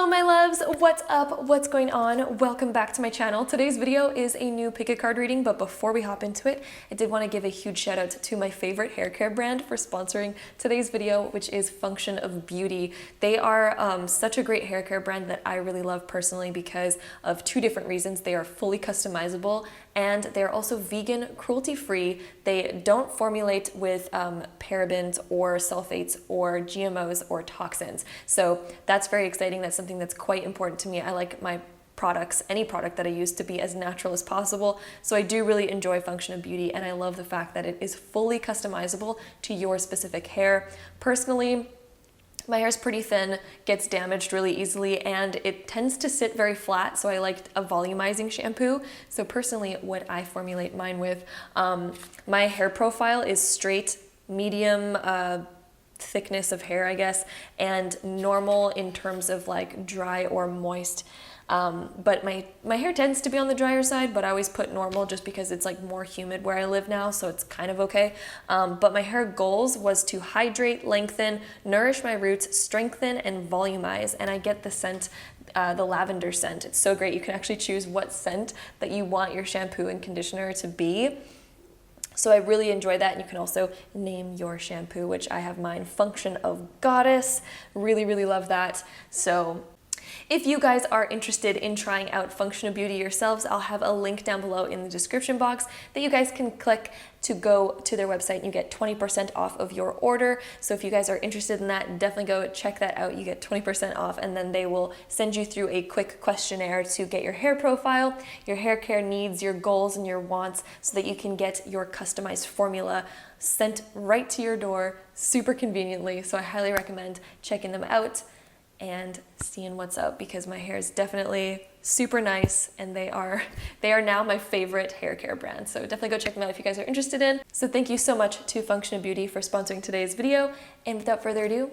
Hello my loves, what's up, what's going on? Welcome back to my channel. Today's video is a new pick a card reading, but before we hop into it, I did want to give a huge shout out to my favorite hair care brand for sponsoring today's video, which is Function of Beauty. They are such a great hair care brand that I really love personally because of two different reasons. They are fully customizable and they're also vegan, cruelty-free. They don't formulate with parabens or sulfates or GMOs or toxins. So that's very exciting. That's something that's quite important to me. I like my products, any product that I use, to be as natural as possible. So I do really enjoy Function of Beauty, and I love the fact that it is fully customizable to your specific hair. Personally, my hair's pretty thin, gets damaged really easily, and it tends to sit very flat, so I like a volumizing shampoo. So personally, what I formulate mine with, my hair profile is straight, medium thickness of hair, I guess, and normal in terms of like dry or moist. But my hair tends to be on the drier side, but I always put normal just because it's like more humid where I live now, so it's kind of okay. But my hair goals was to hydrate, lengthen, nourish my roots, strengthen, and volumize, and I get the scent, the lavender scent. It's so great. You can actually choose what scent that you want your shampoo and conditioner to be. So I really enjoy that, and you can also name your shampoo, which I have mine Function of Goddess. Really, really love that. So if you guys are interested in trying out Function of Beauty yourselves, I'll have a link down below in the description box that you guys can click to go to their website and you get 20% off of your order. So if you guys are interested in that, definitely go check that out. You get 20% off, and then they will send you through a quick questionnaire to get your hair profile, your hair care needs, your goals, and your wants, so that you can get your customized formula sent right to your door super conveniently. So I highly recommend checking them out and seeing what's up, because my hair is definitely super nice, and they are now my favorite hair care brand. So definitely go check them out if you guys are interested in. So thank you so much to Function of Beauty for sponsoring today's video. And without further ado,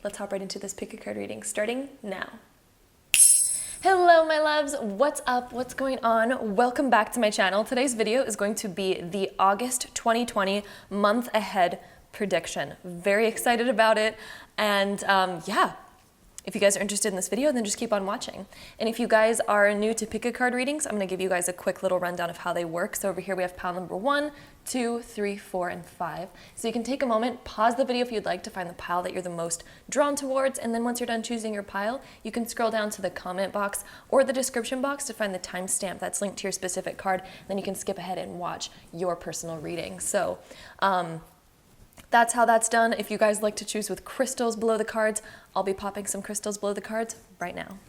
let's hop right into this pick a card reading starting now. Hello my loves, what's up, what's going on? Welcome back to my channel. Today's video is going to be the August 2020 month ahead prediction. Very excited about it, and yeah. If you guys are interested in this video, then just keep on watching. And if you guys are new to pick a card readings, I'm gonna give you guys a quick little rundown of how they work. So over here we have pile number 1, 2, 3, 4, and 5. So you can take a moment, pause the video if you'd like to find the pile that you're the most drawn towards, and then once you're done choosing your pile, you can scroll down to the comment box or the description box to find the timestamp that's linked to your specific card. Then you can skip ahead and watch your personal reading. So, that's how that's done. If you guys like to choose with crystals below the cards, I'll be popping some crystals below the cards right now.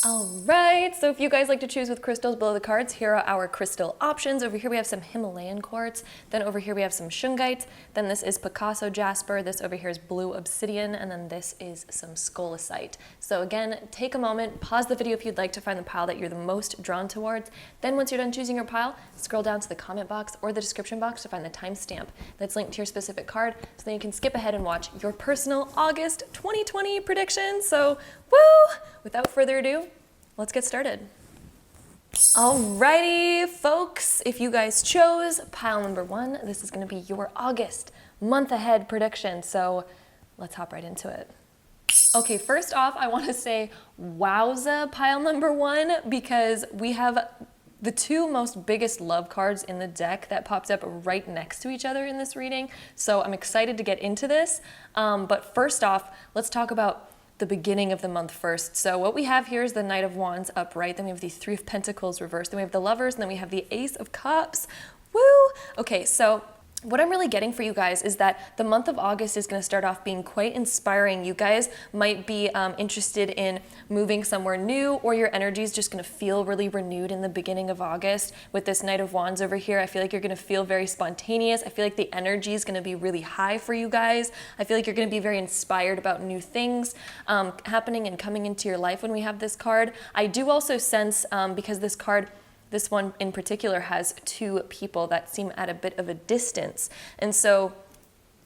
All right, so if you guys like to choose with crystals below the cards, here are our crystal options. Over here we have some Himalayan quartz, then over here we have some shungite, then this is Picasso jasper, this over here is blue obsidian, and then this is some scolecite. So again, take a moment, pause the video if you'd like to find the pile that you're the most drawn towards. Then once you're done choosing your pile, scroll down to the comment box or the description box to find the timestamp that's linked to your specific card, so then you can skip ahead and watch your personal August 2020 prediction. So, woo! Without further ado, let's get started. Alrighty, folks, if you guys chose pile number 1, this is going to be your August month ahead prediction. So let's hop right into it. Okay, first off, I want to say wowza pile number 1, because we have the two most biggest love cards in the deck that pops up right next to each other in this reading. So I'm excited to get into this. But first off, let's talk about the beginning of the month first. So what we have here is the Knight of Wands upright, then we have the Three of Pentacles reversed, then we have the Lovers, and then we have the Ace of Cups. Woo! Okay, so what I'm really getting for you guys is that the month of August is going to start off being quite inspiring. You guys might be interested in moving somewhere new, or your energy is just going to feel really renewed in the beginning of August. With this Knight of Wands over here, I feel like you're going to feel very spontaneous. I feel like the energy is going to be really high for you guys. I feel like you're going to be very inspired about new things happening and coming into your life when we have this card. I do also sense, because this one in particular has two people that seem at a bit of a distance. And so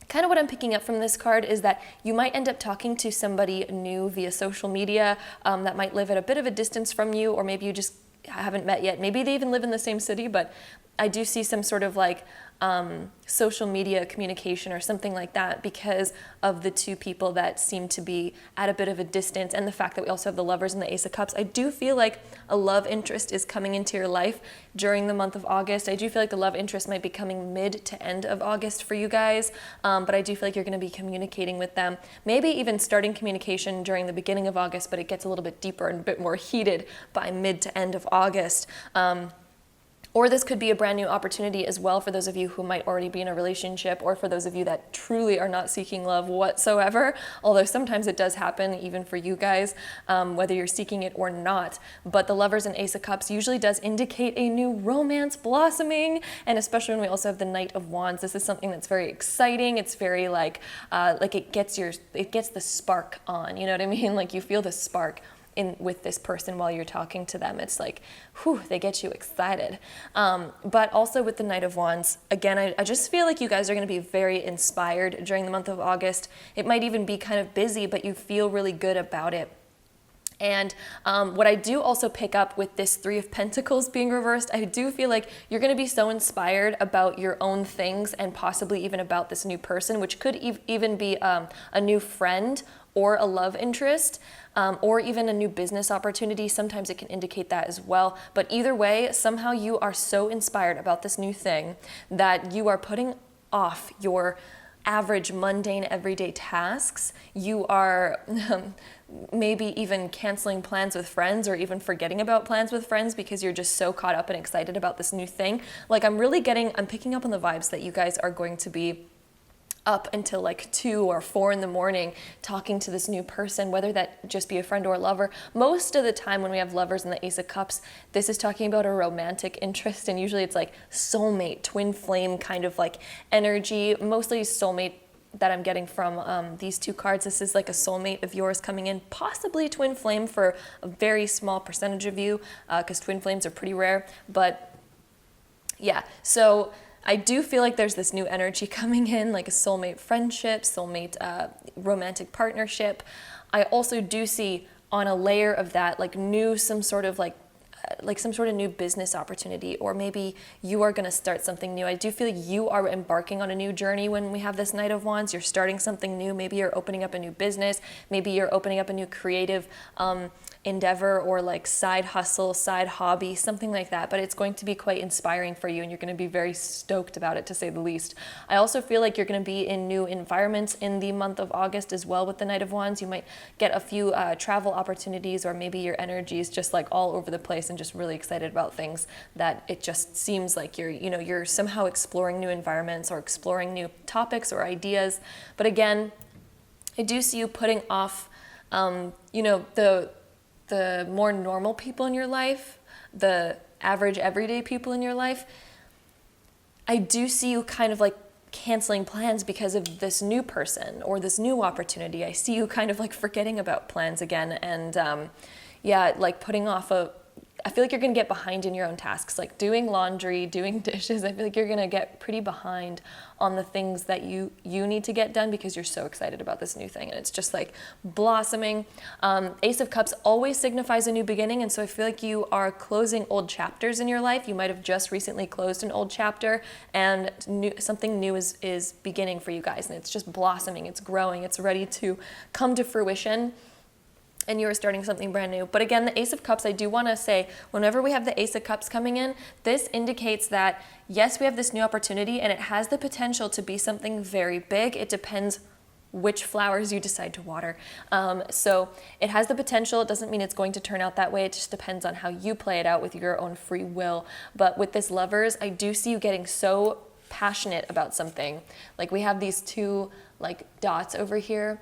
kind of what I'm picking up from this card is that you might end up talking to somebody new via social media that might live at a bit of a distance from you, or maybe you just haven't met yet. Maybe they even live in the same city, but I do see some sort of like social media communication or something like that, because of the two people that seem to be at a bit of a distance, and the fact that we also have the Lovers and the Ace of Cups. I do feel like a love interest is coming into your life during the month of August. I do feel like the love interest might be coming mid to end of August for you guys, but I do feel like you're going to be communicating with them, maybe even starting communication during the beginning of August, but it gets a little bit deeper and a bit more heated by mid to end of August. Or this could be a brand new opportunity as well for those of you who might already be in a relationship, or for those of you that truly are not seeking love whatsoever, although sometimes it does happen even for you guys, whether you're seeking it or not. But the Lovers and Ace of Cups usually does indicate a new romance blossoming, and especially when we also have the Knight of Wands, this is something that's very exciting. It's very like it gets the spark on, you know what I mean? Like you feel the spark with this person while you're talking to them. It's like, whew, they get you excited. But also with the Knight of Wands, again, I just feel like you guys are going to be very inspired during the month of August. It might even be kind of busy, but you feel really good about it. And what I do also pick up with this Three of Pentacles being reversed, I do feel like you're going to be so inspired about your own things, and possibly even about this new person, which could even be a new friend or a love interest, or even a new business opportunity. Sometimes it can indicate that as well. But either way, somehow you are so inspired about this new thing that you are putting off your average, mundane, everyday tasks. You are maybe even canceling plans with friends, or even forgetting about plans with friends, because you're just so caught up and excited about this new thing. Like I'm picking up on the vibes that you guys are going to be up until like 2 or 4 in the morning talking to this new person, whether that just be a friend or a lover. Most of the time when we have Lovers and the Ace of Cups, this is talking about a romantic interest, and usually it's like soulmate, twin flame kind of like energy, mostly soulmate that I'm getting from these two cards. This is like a soulmate of yours coming in, possibly twin flame for a very small percentage of you, because twin flames are pretty rare. But yeah, so I do feel like there's this new energy coming in, like a soulmate friendship, soulmate romantic partnership. I also do see on a layer of that, like some sort of new business opportunity, or maybe you are going to start something new. I do feel you are embarking on a new journey when we have this Knight of Wands. You're starting something new. Maybe you're opening up a new business. Maybe you're opening up a new creative endeavor, or like side hustle, side hobby, something like that. But it's going to be quite inspiring for you, and you're going to be very stoked about it, to say the least. I also feel like you're going to be in new environments in the month of August as well with the Knight of Wands. You might get a few travel opportunities, or maybe your energy is just like all over the place and just really excited about things that it just seems like you're somehow exploring new environments or exploring new topics or ideas. But again, I do see you putting off the more normal people in your life, the average everyday people in your life. I do see you kind of like canceling plans because of this new person or this new opportunity. I see you kind of like forgetting about plans again, and like putting off I feel like you're going to get behind in your own tasks, like doing laundry, doing dishes. I feel like you're going to get pretty behind on the things that you need to get done, because you're so excited about this new thing, and it's just like blossoming. Ace of Cups always signifies a new beginning, and so I feel like you are closing old chapters in your life. You might have just recently closed an old chapter, and something new is beginning for you guys, and it's just blossoming, it's growing, it's ready to come to fruition, and you are starting something brand new. But again, the Ace of Cups, I do want to say, whenever we have the Ace of Cups coming in, this indicates that, yes, we have this new opportunity, and it has the potential to be something very big. It depends which flowers you decide to water. So it has the potential. It doesn't mean it's going to turn out that way. It just depends on how you play it out with your own free will. But with this Lovers, I do see you getting so passionate about something. Like we have these two like dots over here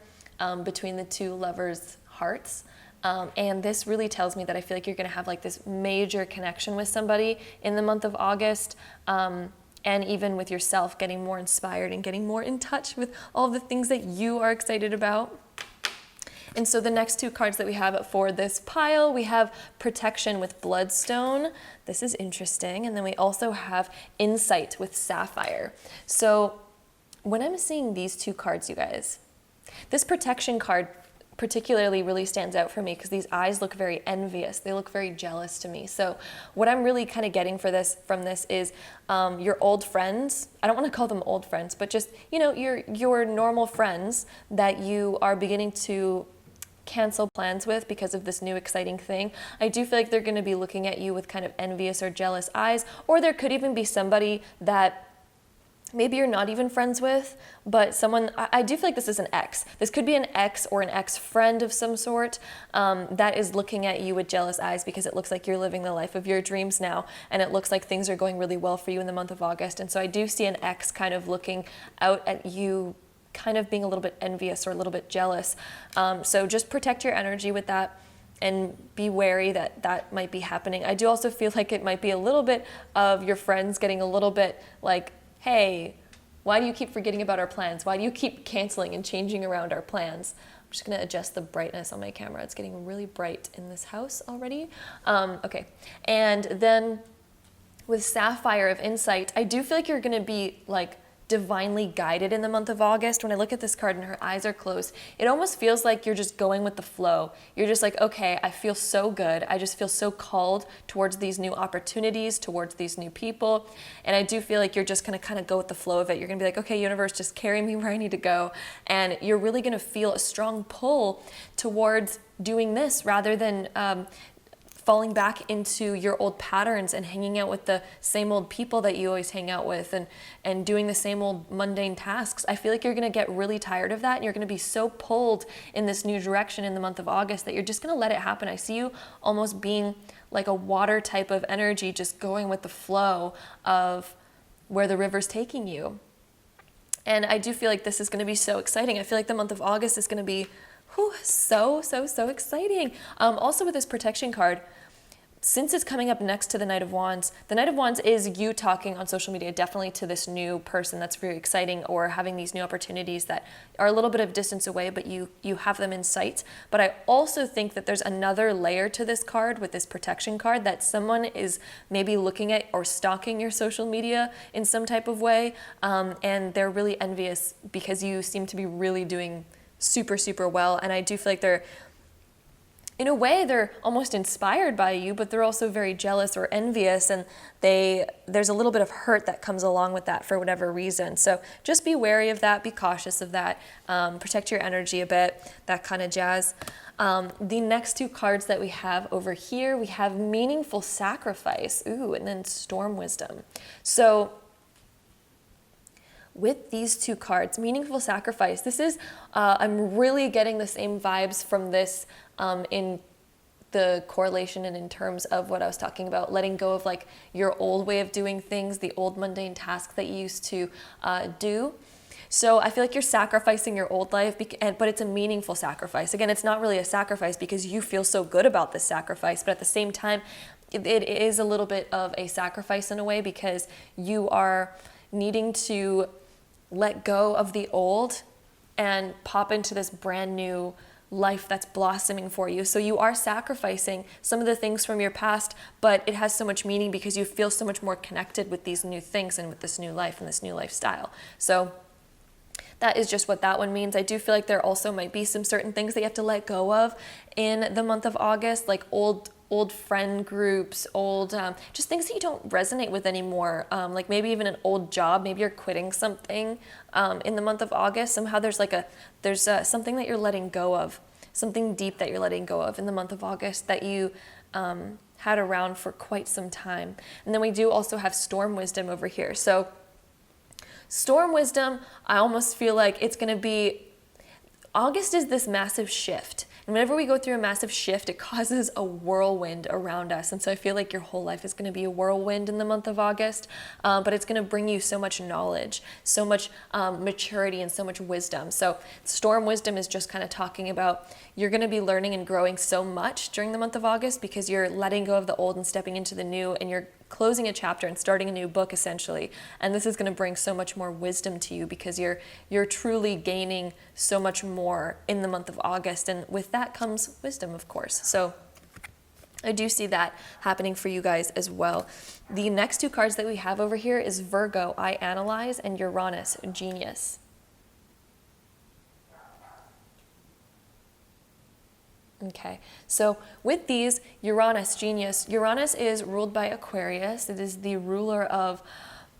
between the two Lovers' hearts, and this really tells me that I feel like you're going to have like this major connection with somebody in the month of August, and even with yourself, getting more inspired and getting more in touch with all the things that you are excited about. And so the next two cards that we have for this pile, we have Protection with Bloodstone. This is interesting. And then we also have Insight with Sapphire. So when I'm seeing these two cards, you guys, this Protection card particularly really stands out for me because these eyes look very envious. They look very jealous to me. So what I'm really kind of getting from this is your old friends. I don't want to call them old friends, but just, you know, your normal friends that you are beginning to cancel plans with because of this new exciting thing. I do feel like they're going to be looking at you with kind of envious or jealous eyes, or there could even be somebody that maybe you're not even friends with, but someone, I do feel like this is an ex. This could be an ex or an ex-friend of some sort that is looking at you with jealous eyes because it looks like you're living the life of your dreams now, and it looks like things are going really well for you in the month of August. And so I do see an ex kind of looking out at you, kind of being a little bit envious or a little bit jealous. So just protect your energy with that and be wary that that might be happening. I do also feel like it might be a little bit of your friends getting a little bit like, hey, why do you keep forgetting about our plans? Why do you keep canceling and changing around our plans? I'm just gonna adjust the brightness on my camera. It's getting really bright in this house already. Okay, and then with Sapphire of Insight, I do feel like you're gonna be like divinely guided in the month of August. When I look at this card and her eyes are closed, it almost feels like you're just going with the flow. You're just like, okay, I feel so good. I just feel so called towards these new opportunities, towards these new people. And I do feel like you're just gonna kind of go with the flow of it. You're gonna be like, okay, universe, just carry me where I need to go. And you're really gonna feel a strong pull towards doing this rather than falling back into your old patterns and hanging out with the same old people that you always hang out with and doing the same old mundane tasks. I feel like you're gonna get really tired of that, and you're gonna be so pulled in this new direction in the month of August that you're just gonna let it happen. I see you almost being like a water type of energy, just going with the flow of where the river's taking you. And I do feel like this is gonna be so exciting. I feel like the month of August is gonna be so exciting. Also with this protection card, since it's coming up next to the Knight of Wands is you talking on social media definitely to this new person that's very exciting, or having these new opportunities that are a little bit of distance away, but you have them in sight. But I also think that there's another layer to this card with this protection card, that someone is maybe looking at or stalking your social media in some type of way, and they're really envious because you seem to be really doing super well. And I do feel like they're, in a way, they're almost inspired by you, but they're also very jealous or envious, and there's a little bit of hurt that comes along with that for whatever reason. So just be wary of that, be cautious of that, protect your energy a bit, that kind of jazz. The next two cards that we have over here, we have Meaningful Sacrifice, and then Storm Wisdom. So with these two cards, Meaningful Sacrifice, this is, I'm really getting the same vibes from this in the correlation and in terms of what I was talking about, letting go of like your old way of doing things, the old mundane tasks that you used to do. So I feel like you're sacrificing your old life, but it's a meaningful sacrifice. Again, it's not really a sacrifice because you feel so good about this sacrifice, but at the same time, it is a little bit of a sacrifice in a way, because you are needing to let go of the old and pop into this brand new life that's blossoming for you. So you are sacrificing some of the things from your past, but it has so much meaning because you feel so much more connected with these new things and with this new life and this new lifestyle. So that is just what that one means. I do feel like there also might be some certain things that you have to let go of in the month of August, like old friend groups, just things that you don't resonate with anymore. Like maybe even an old job, maybe you're quitting something in the month of August. Somehow there's something that you're letting go of, something deep that you're letting go of in the month of August that you had around for quite some time. And then we do also have Storm Wisdom over here. So Storm Wisdom, I almost feel like it's going to be, August is this massive shift. And whenever we go through a massive shift, it causes a whirlwind around us. And so I feel like your whole life is going to be a whirlwind in the month of August, but it's going to bring you so much knowledge, so much maturity, and so much wisdom. So Storm Wisdom is just kind of talking about you're going to be learning and growing so much during the month of August because you're letting go of the old and stepping into the new, and you're closing a chapter and starting a new book essentially. And this is going to bring so much more wisdom to you because you're truly gaining so much more in the month of August, and with that comes wisdom, of course. So I do see that happening for you guys as well. The next two cards that we have over here is Virgo, I Analyze, and Uranus, Genius. Okay, so with these, Uranus, genius. Uranus is ruled by Aquarius. It is the ruler of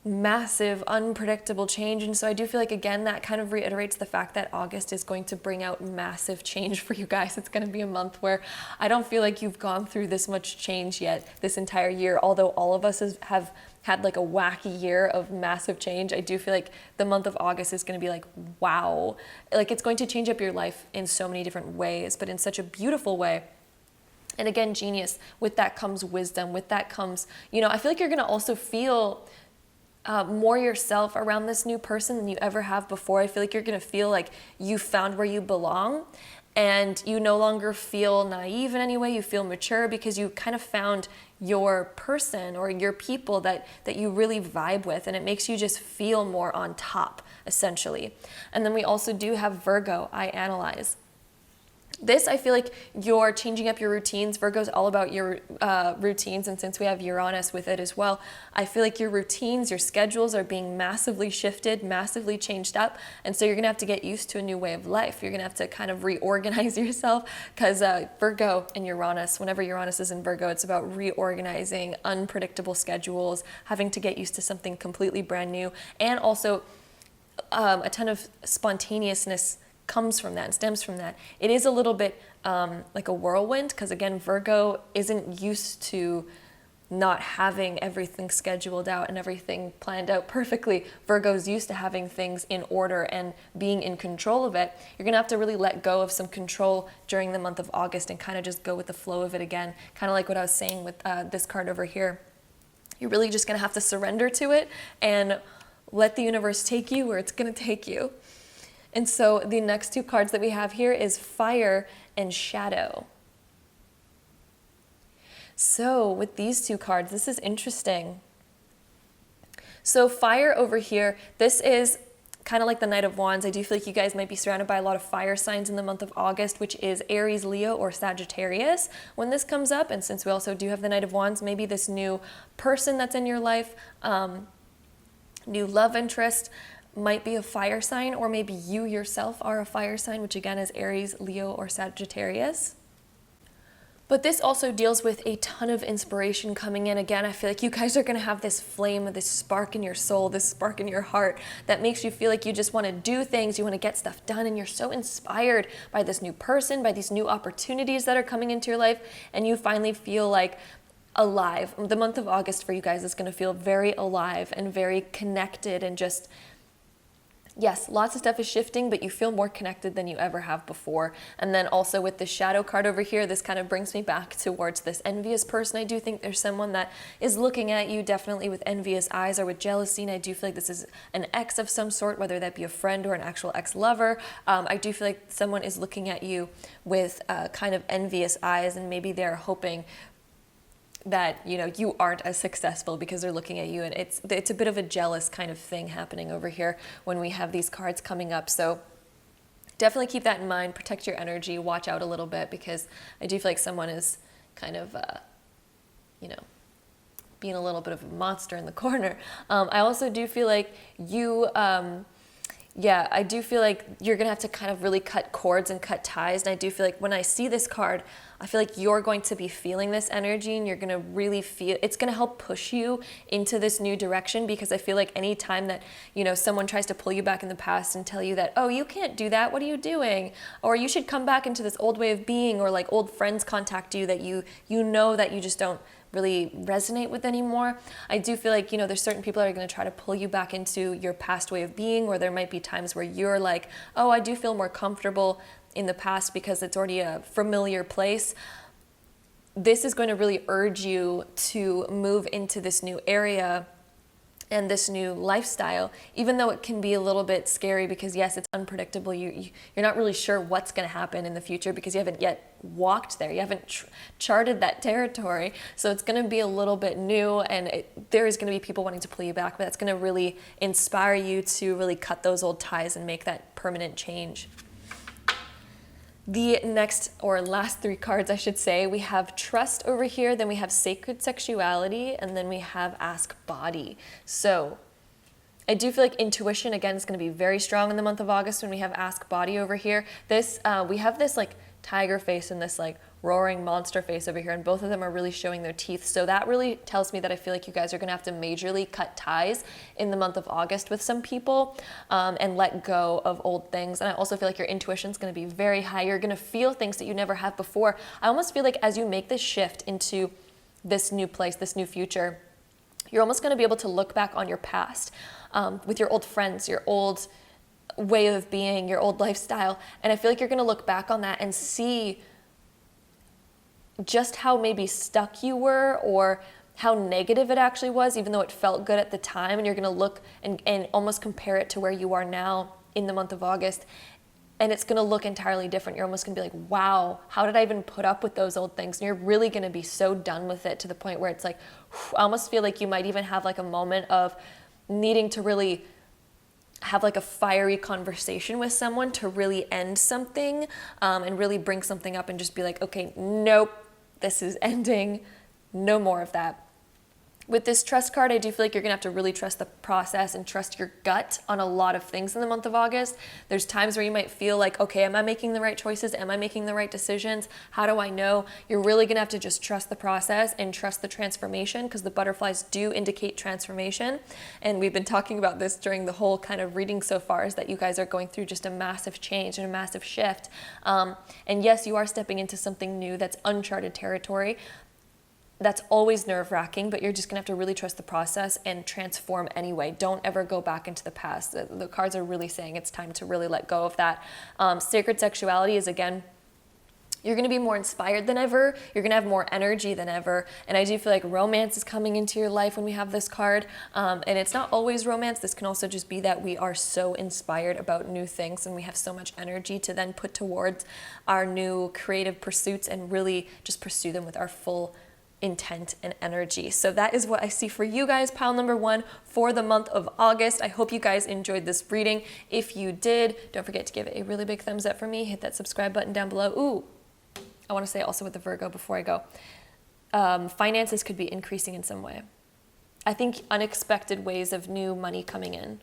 massive, unpredictable change. And so I do feel like, again, that kind of reiterates the fact that August is going to bring out massive change for you guys. It's going to be a month where I don't feel like you've gone through this much change yet this entire year. Although all of us have had like a wacky year of massive change, I do feel like the month of August is going to be like, wow. Like, it's going to change up your life in so many different ways, but in such a beautiful way. And again, genius, with that comes wisdom, with that comes, I feel like you're going to also feel more yourself around this new person than you ever have before. I feel like you're going to feel like you found where you belong, and you no longer feel naive in any way. You feel mature because you kind of found your person or your people that you really vibe with, and it makes you just feel more on top, essentially. And then we also do have Virgo, I analyze. This, I feel like you're changing up your routines. Virgo's all about your routines, and since we have Uranus with it as well, I feel like your routines, your schedules are being massively shifted, massively changed up, and so you're going to have to get used to a new way of life. You're going to have to kind of reorganize yourself, because Virgo and Uranus, whenever Uranus is in Virgo, it's about reorganizing unpredictable schedules, having to get used to something completely brand new, and also a ton of spontaneousness comes from that and stems from that. It is a little bit like a whirlwind, because again, Virgo isn't used to not having everything scheduled out and everything planned out perfectly. Virgo's used to having things in order and being in control of it. You're gonna have to really let go of some control during the month of August and kind of just go with the flow of it again. Kind of like what I was saying with this card over here. You're really just gonna have to surrender to it and let the universe take you where it's gonna take you. And so the next two cards that we have here is Fire and Shadow. So with these two cards, this is interesting. So Fire over here, this is kind of like the Knight of Wands. I do feel like you guys might be surrounded by a lot of fire signs in the month of August, which is Aries, Leo, or Sagittarius when this comes up. And since we also do have the Knight of Wands, maybe this new person that's in your life, new love interest, might be a fire sign, or maybe you yourself are a fire sign, which again is Aries, Leo, or Sagittarius. But this also deals with a ton of inspiration coming in. Again, I feel like you guys are going to have this flame, this spark in your soul, this spark in your heart that makes you feel like you just want to do things, you want to get stuff done, and you're so inspired by this new person, by these new opportunities that are coming into your life, and you finally feel like alive. The month of August for you guys is going to feel very alive and very connected, and just, yes, lots of stuff is shifting, but you feel more connected than you ever have before. And then also with the shadow card over here, this kind of brings me back towards this envious person. I do think there's someone that is looking at you definitely with envious eyes or with jealousy, and I do feel like this is an ex of some sort, whether that be a friend or an actual ex-lover. I do feel like someone is looking at you with kind of envious eyes, and maybe they're hoping that you aren't as successful because they're looking at you, and it's a bit of a jealous kind of thing happening over here when we have these cards coming up. So definitely keep that in mind, protect your energy, watch out a little bit, because I do feel like someone is kind of being a little bit of a monster in the corner. I also do feel like you I do feel like you're going to have to kind of really cut cords and cut ties. And I do feel like when I see this card, I feel like you're going to be feeling this energy, and you're going to really feel, it's going to help push you into this new direction, because I feel like any time that, someone tries to pull you back in the past and tell you that, oh, you can't do that, what are you doing? Or you should come back into this old way of being, or like old friends contact you that you know that you just don't really resonate with anymore. I do feel like, there's certain people that are going to try to pull you back into your past way of being, or there might be times where you're like, oh, I do feel more comfortable in the past because it's already a familiar place. This is going to really urge you to move into this new area and this new lifestyle, even though it can be a little bit scary, because yes, it's unpredictable. You're not really sure what's going to happen in the future because you haven't yet walked there. You haven't charted that territory. So it's going to be a little bit new, and there is going to be people wanting to pull you back, but that's going to really inspire you to really cut those old ties and make that permanent change. The next, or last three cards, I should say, we have Trust over here, then we have Sacred Sexuality, and then we have Ask Body. So I do feel like intuition, again, is going to be very strong in the month of August when we have Ask Body over here. This, we have this like tiger face and this like roaring monster face over here, and both of them are really showing their teeth. So that really tells me that I feel like you guys are gonna have to majorly cut ties in the month of August with some people, and let go of old things. And I also feel like your intuition's gonna be very high. You're gonna feel things that you never have before. I almost feel like as you make this shift into this new place, this new future, you're almost gonna be able to look back on your past, with your old friends, your old way of being, your old lifestyle. And I feel like you're gonna look back on that and see just how maybe stuck you were, or how negative it actually was, even though it felt good at the time. And you're going to look and almost compare it to where you are now in the month of August. And it's going to look entirely different. You're almost going to be like, wow, how did I even put up with those old things? And you're really going to be so done with it to the point where it's like, I almost feel like you might even have like a moment of needing to really have like a fiery conversation with someone to really end something, and really bring something up and just be like, okay, nope, this is ending, no more of that. With this trust card, I do feel like you're gonna have to really trust the process and trust your gut on a lot of things in the month of August. There's times where you might feel like, okay, am I making the right choices? Am I making the right decisions? How do I know? You're really gonna have to just trust the process and trust the transformation, because the butterflies do indicate transformation. And we've been talking about this during the whole kind of reading so far, is that you guys are going through just a massive change and a massive shift. And yes, you are stepping into something new that's uncharted territory. That's always nerve-wracking, but you're just gonna have to really trust the process and transform anyway. Don't ever go back into the past. The cards are really saying it's time to really let go of that. Sacred sexuality is, again, you're gonna be more inspired than ever. You're gonna have more energy than ever. And I do feel like romance is coming into your life when we have this card. And it's not always romance. This can also just be that we are so inspired about new things and we have so much energy to then put towards our new creative pursuits and really just pursue them with our full intent and energy. So that is what I see for you guys, pile number 1 for the month of August. I hope you guys enjoyed this reading. If you did, don't forget to give it a really big thumbs up for me. Hit that subscribe button down below. Ooh, I want to say also with the Virgo before I go, finances could be increasing in some way. I think unexpected ways of new money coming in.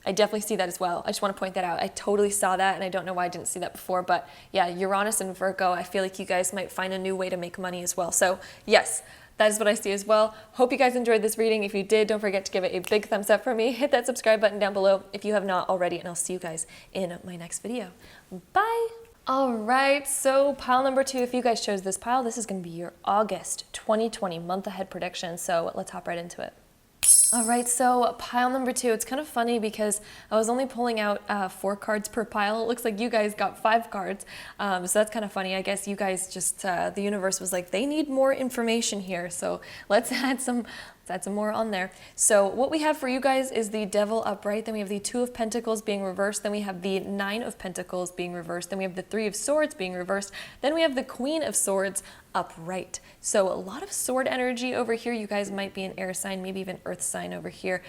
I definitely see that as well. I just want to point that out. I totally saw that, and I don't know why I didn't see that before, but yeah, Uranus and Virgo, I feel like you guys might find a new way to make money as well. So yes, that is what I see as well. Hope you guys enjoyed this reading. If you did, don't forget to give it a big thumbs up for me. Hit that subscribe button down below if you have not already, and I'll see you guys in my next video. Bye. All right, so pile number 2, if you guys chose this pile, this is going to be your August 2020 month ahead prediction. So let's hop right into it. All right, so pile number 2, it's kind of funny because I was only pulling out 4 cards per pile. It looks like you guys got 5 cards, so that's kind of funny. I guess you guys just, the universe was like, they need more information here, so let's add some more on there. So what we have for you guys is the Devil upright, then we have the 2 of Pentacles being reversed, then we have the 9 of Pentacles being reversed, then we have the 3 of Swords being reversed, then we have the Queen of Swords upright. So a lot of sword energy over here. You guys might be an air sign, maybe even earth sign over here.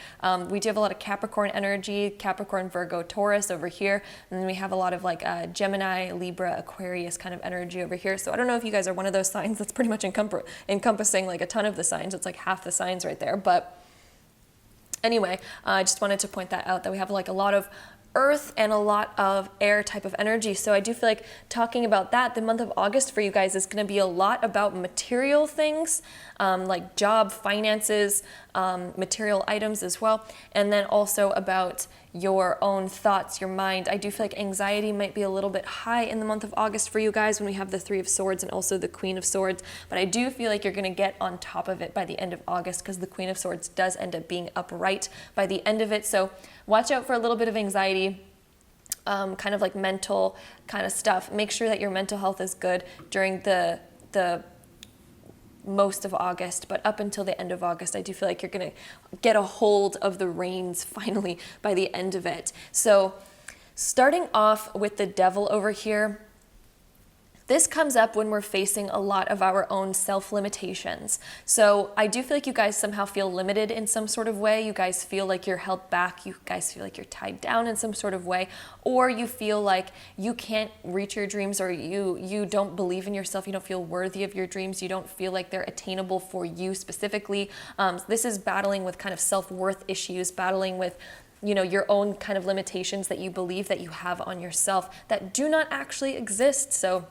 We do have a lot of Capricorn energy, Capricorn, Virgo, Taurus over here. And then we have a lot of like Gemini, Libra, Aquarius kind of energy over here. So I don't know if you guys are one of those signs. That's pretty much encompassing like a ton of the signs. It's like half the signs right there. But anyway, I just wanted to point that out, that we have like a lot of earth and a lot of air type of energy. So I do feel like talking about that, the month of August for you guys is going to be a lot about material things, like job, finances, material items as well. And then also about your own thoughts, your mind. I do feel like anxiety might be a little bit high in the month of August for you guys when we have the 3 of Swords and also the Queen of Swords. But I do feel like you're going to get on top of it by the end of August, because the Queen of Swords does end up being upright by the end of it. So watch out for a little bit of anxiety, kind of like mental kind of stuff. Make sure that your mental health is good during the most of August, but up until the end of August, I do feel like you're going to get a hold of the reins finally by the end of it. So starting off with the Devil over here, this comes up when we're facing a lot of our own self-limitations. So I do feel like you guys somehow feel limited in some sort of way. You guys feel like you're held back. You guys feel like you're tied down in some sort of way, or you feel like you can't reach your dreams, or you don't believe in yourself. You don't feel worthy of your dreams. You don't feel like they're attainable for you specifically. This is battling with kind of self-worth issues, battling with your own kind of limitations that you believe that you have on yourself that do not actually exist. So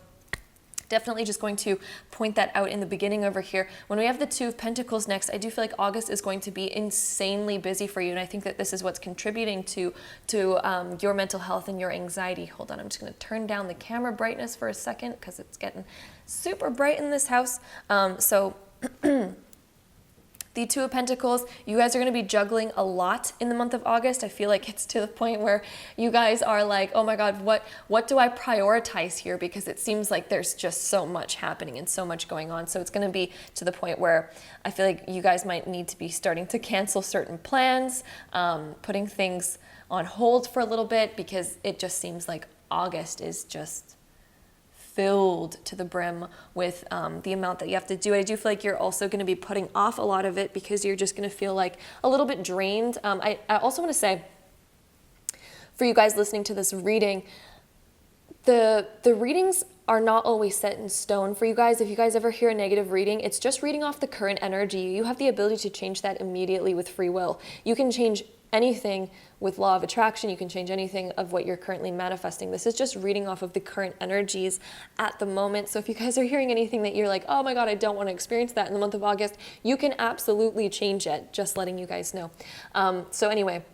Definitely just going to point that out in the beginning over here. When we have the Two of Pentacles next, I do feel like August is going to be insanely busy for you. And I think that this is what's contributing to your mental health and your anxiety. Hold on, I'm just going to turn down the camera brightness for a second because it's getting super bright in this house. The Two of Pentacles, you guys are going to be juggling a lot in the month of August. I feel like it's to the point where you guys are like, oh my God, what do I prioritize here? Because it seems like there's just so much happening and so much going on. So it's going to be to the point where I feel like you guys might need to be starting to cancel certain plans, putting things on hold for a little bit, because it just seems like August is just filled to the brim with the amount that you have to do. I do feel like you're also going to be putting off a lot of it because you're just going to feel like a little bit drained. I also want to say, for you guys listening to this reading, the readings are not always set in stone for you guys. If you guys ever hear a negative reading, it's just reading off the current energy. You have the ability to change that immediately with free will. You can change anything with law of attraction. You can change anything of what you're currently manifesting. This is just reading off of the current energies at the moment. So if you guys are hearing anything that you're like, oh my God, I don't want to experience that in the month of August, you can absolutely change it, just letting you guys know. So anyway,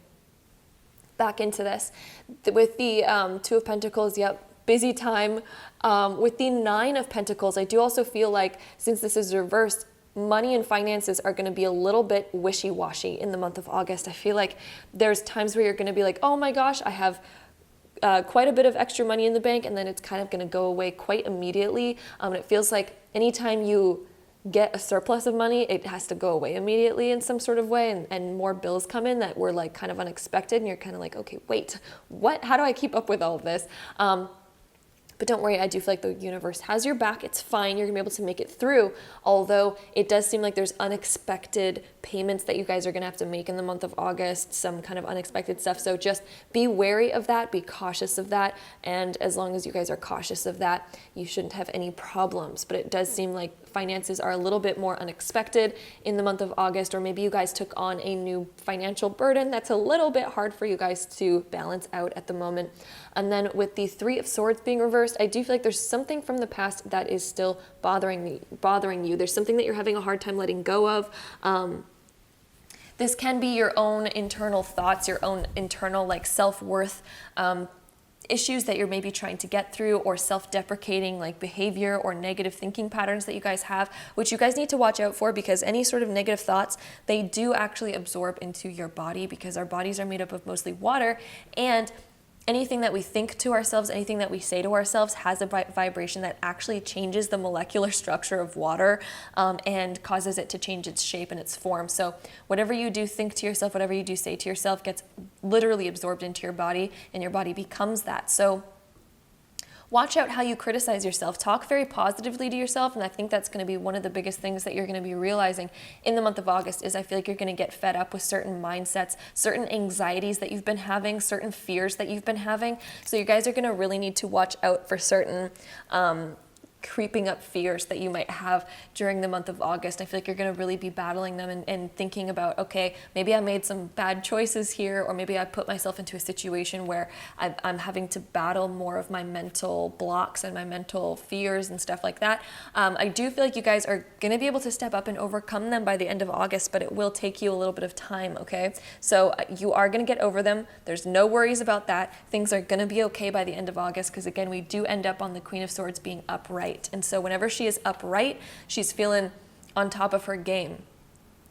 back into this. With the Two of Pentacles, yep, busy time. With the Nine of Pentacles, I do also feel like, since this is reversed, money and finances are going to be a little bit wishy-washy in the month of August. I feel like there's times where you're going to be like, oh my gosh, I have quite a bit of extra money in the bank, and then it's kind of going to go away quite immediately. It feels like anytime you get a surplus of money, it has to go away immediately in some sort of way, and more bills come in that were like kind of unexpected, and you're kind of like, okay, wait, what? How do I keep up with all of this? But don't worry, I do feel like the universe has your back. It's fine. You're going to be able to make it through. Although it does seem like there's unexpected payments that you guys are going to have to make in the month of August, some kind of unexpected stuff. So just be wary of that. Be cautious of that. And as long as you guys are cautious of that, you shouldn't have any problems. But it does seem like finances are a little bit more unexpected in the month of August, or maybe you guys took on a new financial burden that's a little bit hard for you guys to balance out at the moment. And then with the Three of Swords being reversed, I do feel like there's something from the past that is still bothering you. There's something that you're having a hard time letting go of. This can be your own internal thoughts, your own internal like self-worth issues that you're maybe trying to get through, or self-deprecating like behavior or negative thinking patterns that you guys have, which you guys need to watch out for, because any sort of negative thoughts, they do actually absorb into your body, because our bodies are made up of mostly water, and anything that we think to ourselves, anything that we say to ourselves has a vibration that actually changes the molecular structure of water and causes it to change its shape and its form. So whatever you do think to yourself, whatever you do say to yourself gets literally absorbed into your body, and your body becomes that. So watch out how you criticize yourself. Talk very positively to yourself, and I think that's going to be one of the biggest things that you're going to be realizing in the month of August. Is I feel like you're going to get fed up with certain mindsets, certain anxieties that you've been having, certain fears that you've been having. So you guys are going to really need to watch out for certain creeping up fears that you might have during the month of August. I feel like you're going to really be battling them and thinking about, okay, maybe I made some bad choices here, or maybe I put myself into a situation where I'm having to battle more of my mental blocks and my mental fears and stuff like that. I do feel like you guys are going to be able to step up and overcome them by the end of August, but it will take you a little bit of time, okay? So you are going to get over them. There's no worries about that. Things are going to be okay by the end of August, because again, we do end up on the Queen of Swords being upright. And so whenever she is upright, she's feeling on top of her game.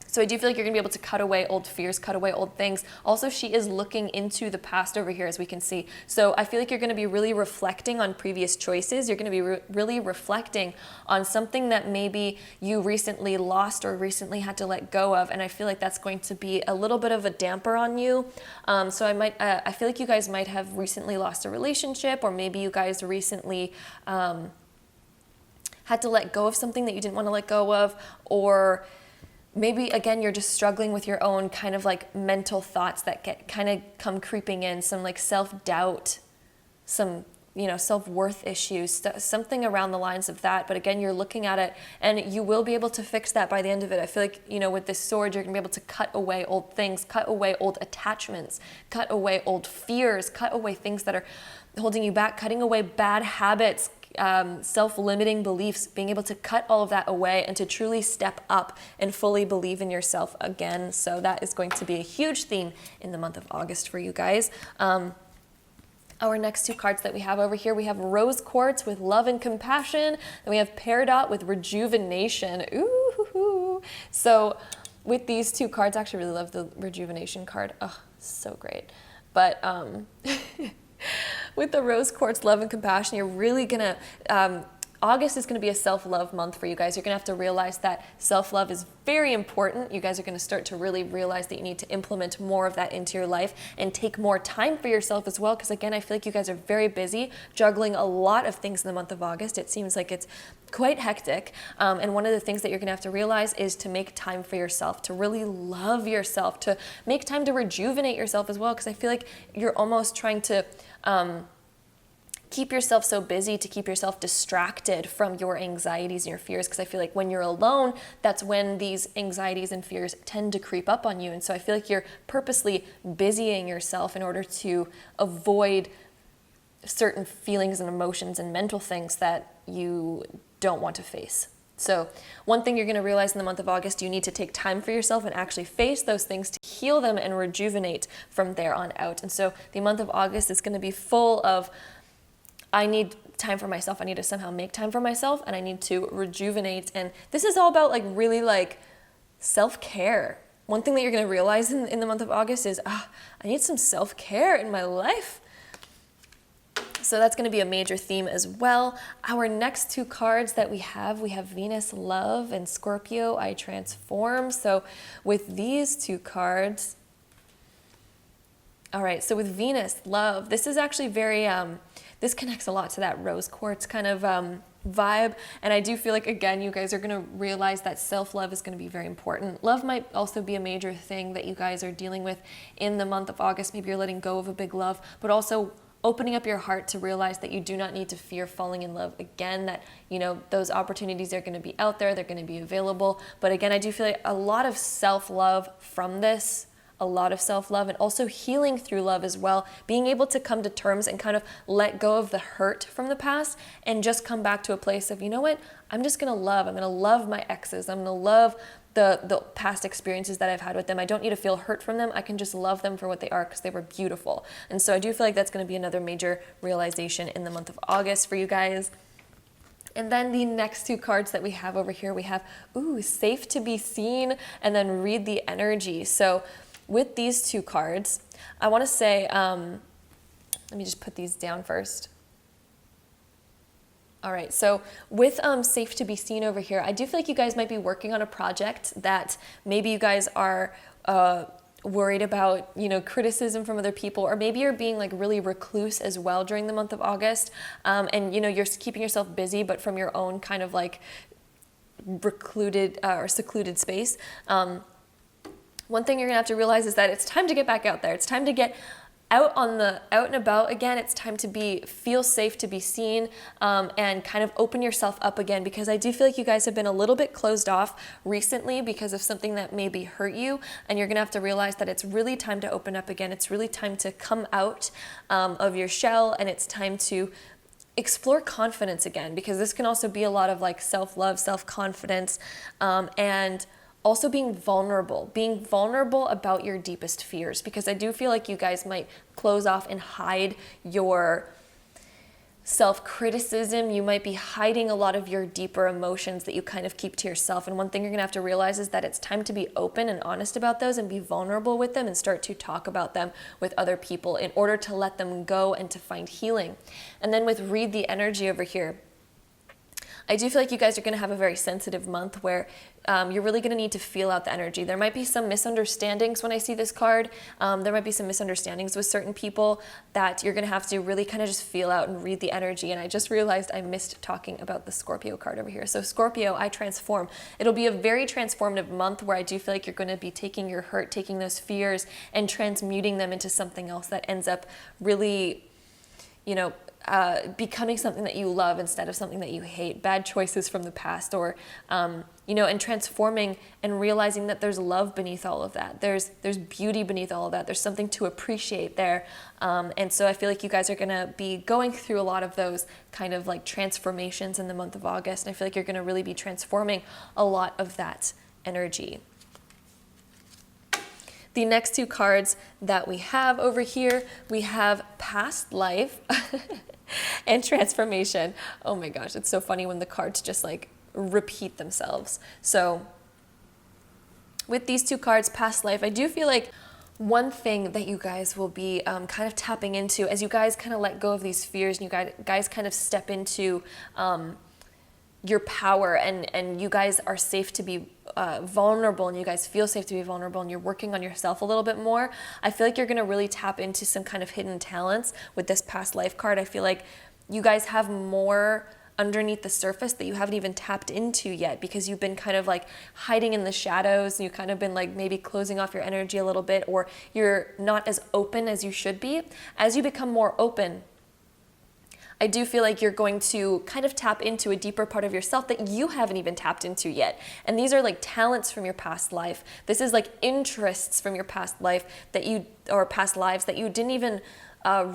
So I do feel like you're going to be able to cut away old fears, cut away old things. Also, she is looking into the past over here, as we can see. So I feel like you're going to be really reflecting on previous choices. You're going to be really reflecting on something that maybe you recently lost or recently had to let go of. And I feel like that's going to be a little bit of a damper on you. So I feel like you guys might have recently lost a relationship, or maybe you guys recently had to let go of something that you didn't want to let go of, or maybe again you're just struggling with your own kind of like mental thoughts that come creeping in, some like self-doubt, some self-worth issues, something around the lines of that. But again, you're looking at it, and you will be able to fix that by the end of it. I feel like, with this sword, you're gonna be able to cut away old things, cut away old attachments, cut away old fears, cut away things that are holding you back, cutting away bad habits, self-limiting beliefs, being able to cut all of that away and to truly step up and fully believe in yourself again. So that is going to be a huge theme in the month of August for you guys. Our next two cards that we have over here, we have Rose Quartz with Love and Compassion, and we have Peridot with Rejuvenation. Ooh. So with these two cards, I actually really love the Rejuvenation card. Oh, so great. But with the Rose Quartz, Love and Compassion, you're really gonna, August is gonna be a self-love month for you guys. You're gonna have to realize that self-love is very important. You guys are gonna start to really realize that you need to implement more of that into your life and take more time for yourself as well. Because again, I feel like you guys are very busy juggling a lot of things in the month of August. It seems like it's quite hectic. And one of the things that you're gonna have to realize is to make time for yourself, to really love yourself, to make time to rejuvenate yourself as well. Because I feel like you're almost trying to, keep yourself so busy to keep yourself distracted from your anxieties and your fears, because I feel like when you're alone, that's when these anxieties and fears tend to creep up on you. And so I feel like you're purposely busying yourself in order to avoid certain feelings and emotions and mental things that you don't want to face. So one thing you're going to realize in the month of August, you need to take time for yourself and actually face those things to heal them and rejuvenate from there on out. And so the month of August is going to be full of, I need time for myself. I need to somehow make time for myself, and I need to rejuvenate. And this is all about really self-care. One thing that you're going to realize in the month of August is, I need some self-care in my life. So that's going to be a major theme as well. Our next two cards that we have Venus Love and Scorpio I Transform. So with these two cards, all right, so with Venus Love, this is actually very, this connects a lot to that Rose Quartz kind of vibe. And I do feel like, again, you guys are going to realize that self-love is going to be very important. Love might also be a major thing that you guys are dealing with in the month of August. Maybe you're letting go of a big love, but also opening up your heart to realize that you do not need to fear falling in love again, that, those opportunities are going to be out there, they're going to be available. But again, I do feel like a lot of self-love from this, a lot of self-love, and also healing through love as well, being able to come to terms and kind of let go of the hurt from the past and just come back to a place of, you know what, I'm just going to love. I'm going to love my exes. I'm going to love the past experiences that I've had with them. I don't need to feel hurt from them. I can just love them for what they are because they were beautiful. And so I do feel like that's going to be another major realization in the month of August for you guys. And then the next two cards that we have over here, we have, Safe to Be Seen, and then Read the Energy. So with these two cards, I want to say, let me just put these down first. All right, so with Safe to Be Seen over here, I do feel like you guys might be working on a project that maybe you guys are worried about, criticism from other people, or maybe you're being really recluse as well during the month of August, and you're keeping yourself busy, but from your own kind of recluded or secluded space. One thing you're gonna have to realize is that it's time to get back out there. It's time to get out and about again. It's time to feel safe to be seen, and kind of open yourself up again, because I do feel like you guys have been a little bit closed off recently because of something that maybe hurt you, and you're gonna have to realize that it's really time to open up again. It's really time to come out of your shell, and it's time to explore confidence again, because this can also be a lot of self-love, self-confidence, and also being vulnerable about your deepest fears, because I do feel like you guys might close off and hide your self-criticism. You might be hiding a lot of your deeper emotions that you kind of keep to yourself. And one thing you're gonna have to realize is that it's time to be open and honest about those and be vulnerable with them and start to talk about them with other people in order to let them go and to find healing. And then with Read the Energy over here, I do feel like you guys are going to have a very sensitive month where you're really going to need to feel out the energy. There might be some misunderstandings when I see this card. There might be some misunderstandings with certain people that you're going to have to really kind of just feel out and read the energy. And I just realized I missed talking about the Scorpio card over here. So Scorpio, I Transform. It'll be a very transformative month where I do feel like you're going to be taking your hurt, taking those fears, and transmuting them into something else that ends up really, becoming something that you love instead of something that you hate, bad choices from the past, or, and transforming and realizing that there's love beneath all of that. There's beauty beneath all of that. There's something to appreciate there. And so I feel like you guys are going to be going through a lot of those kind of like transformations in the month of August. And I feel like you're going to really be transforming a lot of that energy. The next two cards that we have over here, we have past life and transformation. Oh my gosh, it's so funny when the cards just like repeat themselves. So with these two cards, past life, I do feel like one thing that you guys will be kind of tapping into as you guys kind of let go of these fears and you guys kind of step into your power, and you guys are safe to be vulnerable, and you guys feel safe to be vulnerable, and you're working on yourself a little bit more. I feel like you're going to really tap into some kind of hidden talents with this past life card. I feel like you guys have more underneath the surface that you haven't even tapped into yet, because you've been kind of like hiding in the shadows, and you've kind of been like maybe closing off your energy a little bit, or you're not as open as you should be. As you become more open, I do feel like you're going to kind of tap into a deeper part of yourself that you haven't even tapped into yet. And these are like talents from your past life. This is like interests from your past life or past lives that you didn't even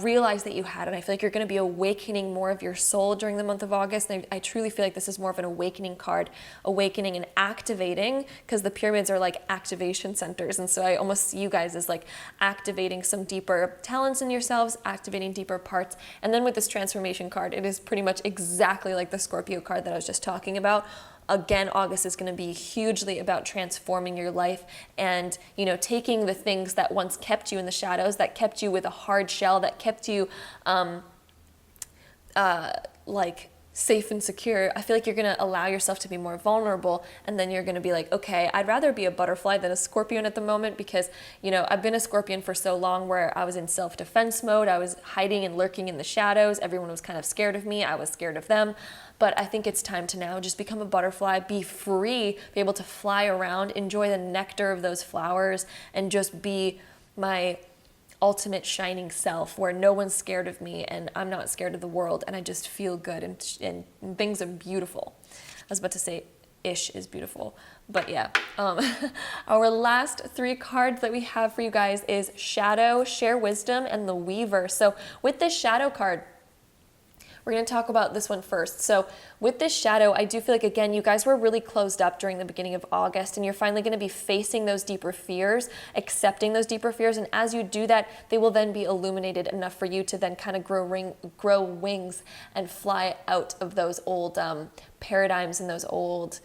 realize that you had. And I feel like you're going to be awakening more of your soul during the month of August. And I truly feel like this is more of an awakening card, awakening and activating, because the pyramids are like activation centers. And so I almost see you guys as like activating some deeper talents in yourselves, activating deeper parts. And then with this transformation card, it is pretty much exactly like the Scorpio card that I was just talking about. Again, August is going to be hugely about transforming your life and, taking the things that once kept you in the shadows, that kept you with a hard shell, that kept you like safe and secure. I feel like you're going to allow yourself to be more vulnerable, and then you're going to be like, okay, I'd rather be a butterfly than a scorpion at the moment, because, I've been a scorpion for so long where I was in self-defense mode. I was hiding and lurking in the shadows. Everyone was kind of scared of me. I was scared of them. But I think it's time to now just become a butterfly, be free, be able to fly around, enjoy the nectar of those flowers, and just be my ultimate shining self, where no one's scared of me and I'm not scared of the world, and I just feel good, and things are beautiful. I was about to say ish is beautiful, but yeah. Our last three cards that we have for you guys is Shadow, Share Wisdom, and the Weaver. So with this Shadow card, we're going to talk about this one first. So with this shadow, I do feel like, again, you guys were really closed up during the beginning of August, and you're finally going to be facing those deeper fears, accepting those deeper fears. And as you do that, they will then be illuminated enough for you to then kind of grow wings and fly out of those old paradigms and those old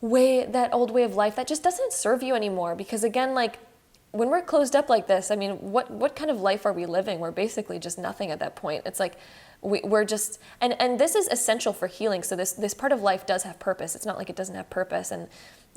way of life that just doesn't serve you anymore. Because again, like, when we're closed up like this, I mean, what kind of life are we living? We're basically just nothing at that point. It's like we're just, and this is essential for healing. So this part of life does have purpose. It's not like it doesn't have purpose and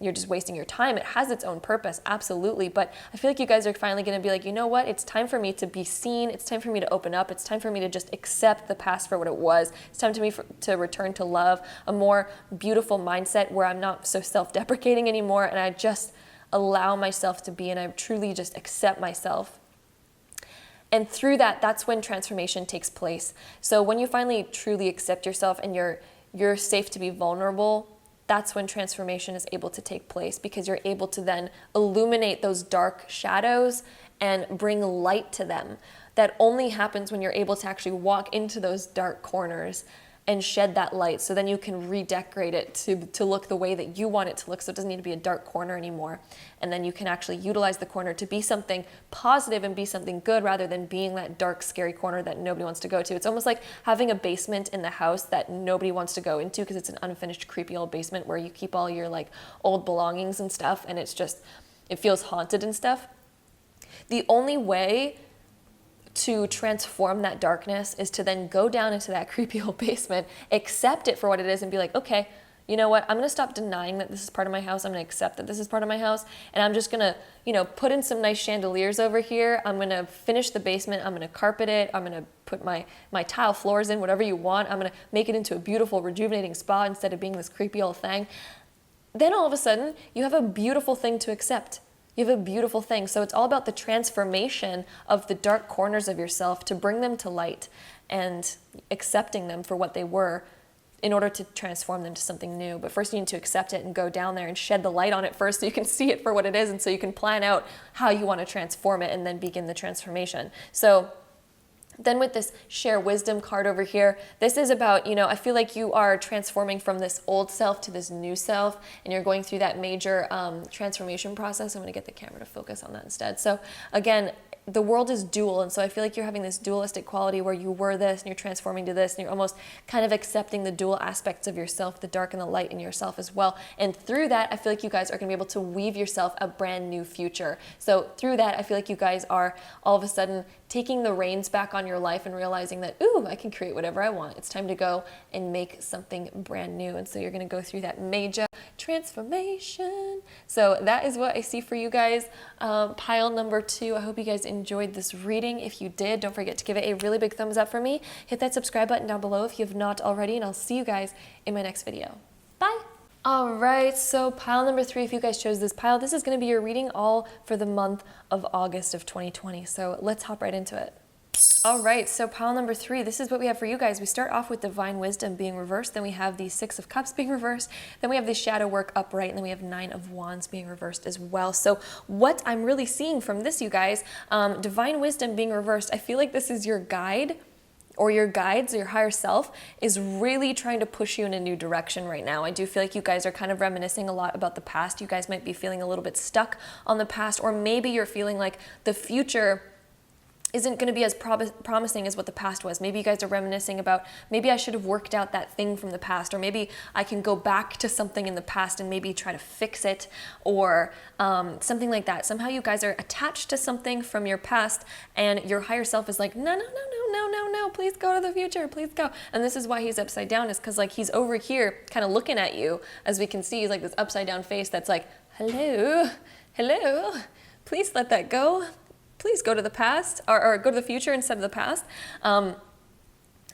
you're just wasting your time. It has its own purpose, absolutely. But I feel like you guys are finally going to be like, you know what? It's time for me to be seen. It's time for me to open up. It's time for me to just accept the past for what it was. It's time to return to love, a more beautiful mindset where I'm not so self-deprecating anymore, and I just allow myself to be, and I truly just accept myself. And through that, that's when transformation takes place. So when you finally truly accept yourself and you're safe to be vulnerable, that's when transformation is able to take place, because you're able to then illuminate those dark shadows and bring light to them. That only happens when you're able to actually walk into those dark corners and shed that light, so then you can redecorate it to look the way that you want it to look, so it doesn't need to be a dark corner anymore. And then you can actually utilize the corner to be something positive and be something good, rather than being that dark, scary corner that nobody wants to go to. It's almost like having a basement in the house that nobody wants to go into, because it's an unfinished, creepy old basement where you keep all your like old belongings and stuff, and it feels haunted and stuff. The only way to transform that darkness is to then go down into that creepy old basement, accept it for what it is, and be like, okay, you know what? I'm going to stop denying that this is part of my house. I'm going to accept that this is part of my house. And I'm just going to, put in some nice chandeliers over here. I'm going to finish the basement. I'm going to carpet it. I'm going to put my tile floors in, whatever you want. I'm going to make it into a beautiful, rejuvenating spa instead of being this creepy old thing. Then all of a sudden, you have a beautiful thing to accept. You have a beautiful thing. So it's all about the transformation of the dark corners of yourself to bring them to light. and accepting them for what they were in order to transform them to something new. But first you need to accept it and go down there and shed the light on it first so you can see it for what it is, and so you can plan out how you want to transform it and then begin the transformation. So then with this share wisdom card over here, this is about, I feel like you are transforming from this old self to this new self, and you're going through that major transformation process. I'm going to get the camera to focus on that instead. So again, the world is dual, and so I feel like you're having this dualistic quality where you were this and you're transforming to this, and you're almost kind of accepting the dual aspects of yourself, the dark and the light in yourself as well. And through that, I feel like you guys are going to be able to weave yourself a brand new future. So through that, I feel like you guys are all of a sudden taking the reins back on your life and realizing that, ooh, I can create whatever I want. It's time to go and make something brand new. And so you're going to go through that major transformation. So that is what I see for you guys. Pile number 2. I hope you guys enjoyed this reading. If you did, don't forget to give it a really big thumbs up for me. Hit that subscribe button down below if you have not already, and I'll see you guys in my next video. Bye. All right, so pile number 3, if you guys chose this pile, this is going to be your reading all for the month of August of 2020. So let's hop right into it. All right, so pile number 3, this is what we have for you guys. We start off with Divine Wisdom being reversed, then we have the 6 of Cups being reversed, then we have the Shadow Work upright, and then we have 9 of Wands being reversed as well. So what I'm really seeing from this, you guys, Divine Wisdom being reversed, I feel like this is your guide, or your guides, or your higher self is really trying to push you in a new direction right now. I do feel like you guys are kind of reminiscing a lot about the past. You guys might be feeling a little bit stuck on the past, or maybe you're feeling like the future isn't going to be as promising as what the past was. Maybe you guys are reminiscing about, maybe I should have worked out that thing from the past, or maybe I can go back to something in the past and maybe try to fix it, or something like that. Somehow you guys are attached to something from your past, and your higher self is like, no, please go to the future, please go. And this is why he's upside down, is because like he's over here kind of looking at you. As we can see, he's like this upside down face that's like, hello, please let that go. Please go to the past, or go to the future instead of the past.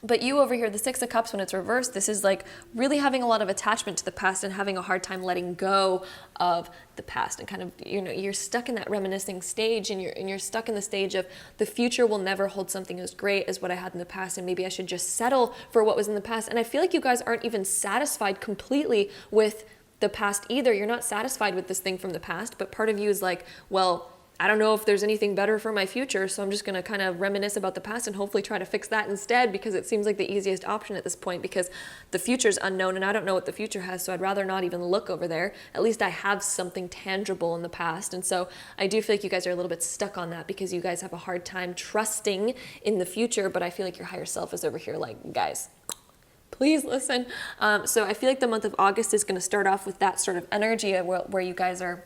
But you over here, the 6 of Cups, when it's reversed, this is like really having a lot of attachment to the past and having a hard time letting go of the past, and kind of, you're stuck in that reminiscing stage, and you're stuck in the stage of the future will never hold something as great as what I had in the past, and maybe I should just settle for what was in the past. And I feel like you guys aren't even satisfied completely with the past either. You're not satisfied with this thing from the past, but part of you is like, well, I don't know if there's anything better for my future, so I'm just going to kind of reminisce about the past and hopefully try to fix that instead, because it seems like the easiest option at this point, because the future's unknown and I don't know what the future has, so I'd rather not even look over there. At least I have something tangible in the past. And so I do feel like you guys are a little bit stuck on that, because you guys have a hard time trusting in the future, but I feel like your higher self is over here like, guys, please listen. So I feel like the month of August is going to start off with that sort of energy where you guys are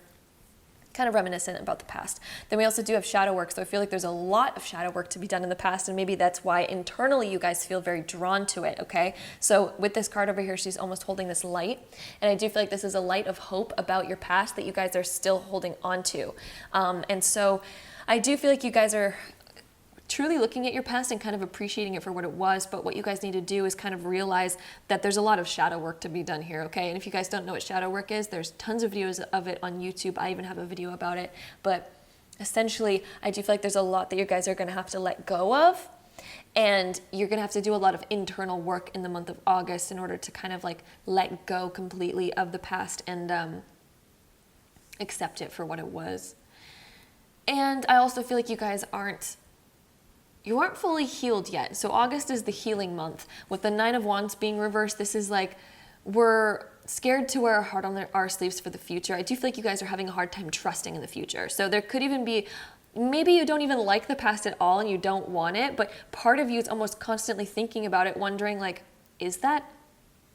kind of reminiscent about the past. Then we also do have shadow work, so I feel like there's a lot of shadow work to be done in the past, and maybe that's why internally you guys feel very drawn to it, okay? So with this card over here, she's almost holding this light, and I do feel like this is a light of hope about your past that you guys are still holding on to. And so I do feel like you guys are truly looking at your past and kind of appreciating it for what it was, but what you guys need to do is kind of realize that there's a lot of shadow work to be done here, okay? And if you guys don't know what shadow work is, there's tons of videos of it on YouTube. I even have a video about it, but essentially, I do feel like there's a lot that you guys are gonna have to let go of, and you're gonna have to do a lot of internal work in the month of August in order to kind of like let go completely of the past and accept it for what it was. And I also feel like you guys aren't fully healed yet. So August is the healing month. With the 9 of Wands being reversed, this is like, we're scared to wear our heart on our sleeves for the future. I do feel like you guys are having a hard time trusting in the future. So there could even be, maybe you don't even like the past at all and you don't want it, but part of you is almost constantly thinking about it, wondering like, is that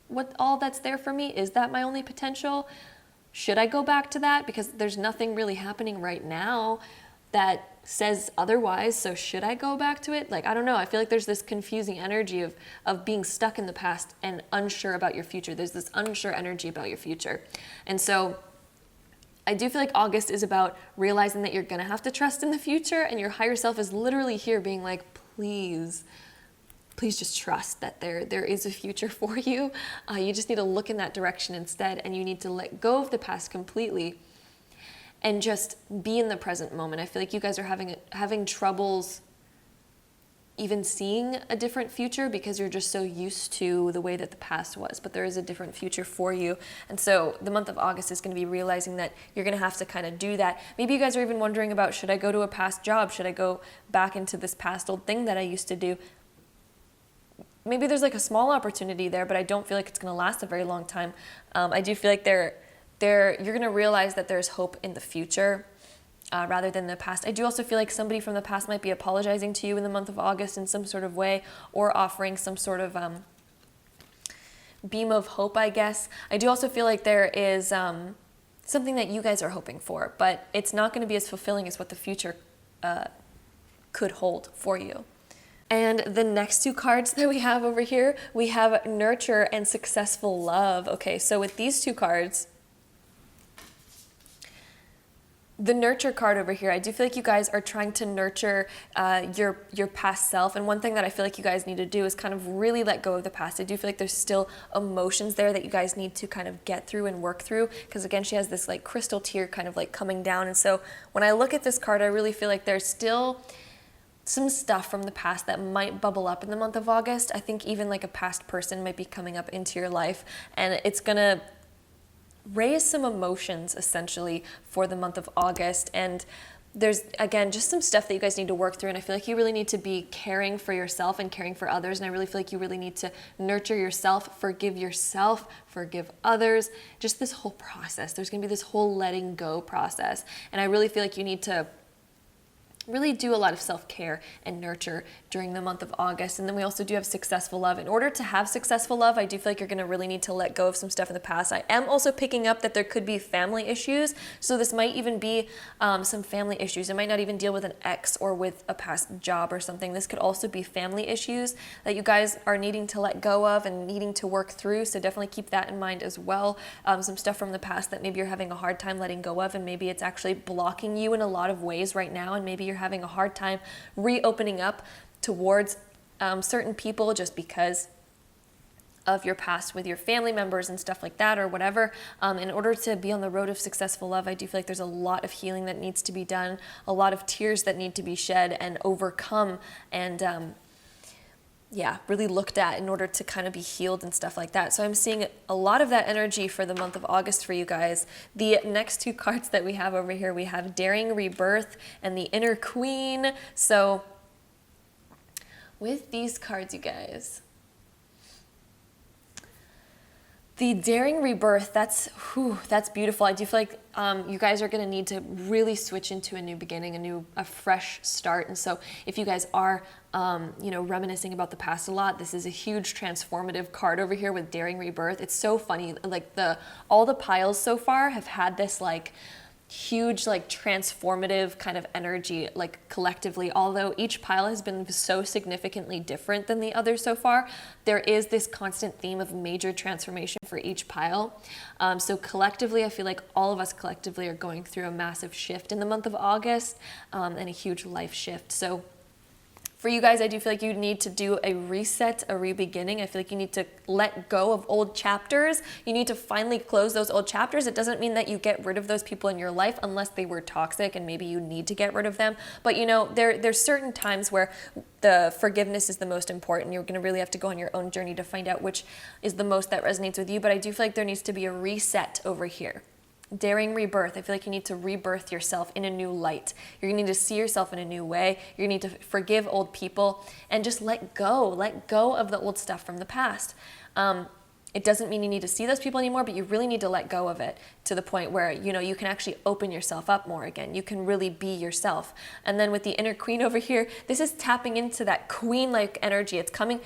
what all that's there for me? Is that my only potential? Should I go back to that? Because there's nothing really happening right now that says otherwise, so should I go back to it? Like, I don't know. I feel like there's this confusing energy of being stuck in the past and unsure about your future. There's this unsure energy about your future. And so I do feel like August is about realizing that you're going to have to trust in the future, and your higher self is literally here being like, please just trust that there is a future for you. You just need to look in that direction instead, and you need to let go of the past completely and just be in the present moment. I feel like you guys are having troubles even seeing a different future because you're just so used to the way that the past was, but there is a different future for you. And so the month of August is going to be realizing that you're going to have to kind of do that. Maybe you guys are even wondering about, should I go to a past job? Should I go back into this past old thing that I used to do? Maybe there's like a small opportunity there, but I don't feel like it's going to last a very long time. I do feel like you're going to realize that there's hope in the future. Rather than the past. I do also feel like somebody from the past might be apologizing to you in the month of August in some sort of way, or offering some sort of beam of hope, I guess. I do also feel like there is something that you guys are hoping for, but it's not going to be as fulfilling as what the future could hold for you. And the next two cards that we have over here, we have Nurture and Successful Love. Okay, so with these two cards, the Nurture card over here, I do feel like you guys are trying to nurture your past self. And one thing that I feel like you guys need to do is kind of really let go of the past. I do feel like there's still emotions there that you guys need to kind of get through and work through. Because again, she has this like crystal tear kind of like coming down. And so when I look at this card, I really feel like there's still some stuff from the past that might bubble up in the month of August. I think even like a past person might be coming up into your life, and it's gonna raise some emotions essentially for the month of August. And there's again just some stuff that you guys need to work through, and I feel like you really need to be caring for yourself and caring for others, and I really feel like you really need to nurture yourself, forgive others, just this whole process. There's gonna be this whole letting go process, and I really feel like you need to really do a lot of self-care and nurture during the month of August. And then we also do have Successful Love. In order to have successful love, I do feel like you're going to really need to let go of some stuff in the past. I am also picking up that there could be family issues. So this might even be some family issues. It might not even deal with an ex or with a past job or something. This could also be family issues that you guys are needing to let go of and needing to work through. So definitely keep that in mind as well. Some stuff from the past that maybe you're having a hard time letting go of, and maybe it's actually blocking you in a lot of ways right now, and maybe you're having a hard time reopening up towards certain people just because of your past with your family members and stuff like that or whatever. In order to be on the road of successful love, I do feel like there's a lot of healing that needs to be done, a lot of tears that need to be shed and overcome, and really looked at in order to kind of be healed and stuff like that. So I'm seeing a lot of that energy for the month of August for you guys. The next two cards that we have over here, we have Daring Rebirth and the Inner Queen. So with these cards, you guys, the Daring Rebirth, that's beautiful. I do feel like you guys are going to need to really switch into a new beginning, a fresh start. And so if you guys are, reminiscing about the past a lot, this is a huge transformative card over here with Daring Rebirth. It's so funny. Like all the piles so far have had this like huge like transformative kind of energy like collectively. Although each pile has been so significantly different than the others so far, there is this constant theme of major transformation for each pile. So collectively, I feel like all of us collectively are going through a massive shift in the month of August, and a huge life shift. So for you guys, I do feel like you need to do a reset, a re-beginning. I feel like you need to let go of old chapters. You need to finally close those old chapters. It doesn't mean that you get rid of those people in your life unless they were toxic and maybe you need to get rid of them. But there's certain times where the forgiveness is the most important. You're going to really have to go on your own journey to find out which is the most that resonates with you. But I do feel like there needs to be a reset over here. Daring Rebirth. I feel like you need to rebirth yourself in a new light. You're gonna need to see yourself in a new way. You're gonna need to forgive old people and just let go of the old stuff from the past. It doesn't mean you need to see those people anymore, but you really need to let go of it to the point where, you can actually open yourself up more again. You can really be yourself. And then with the Inner Queen over here, this is tapping into that queen-like energy. It's coming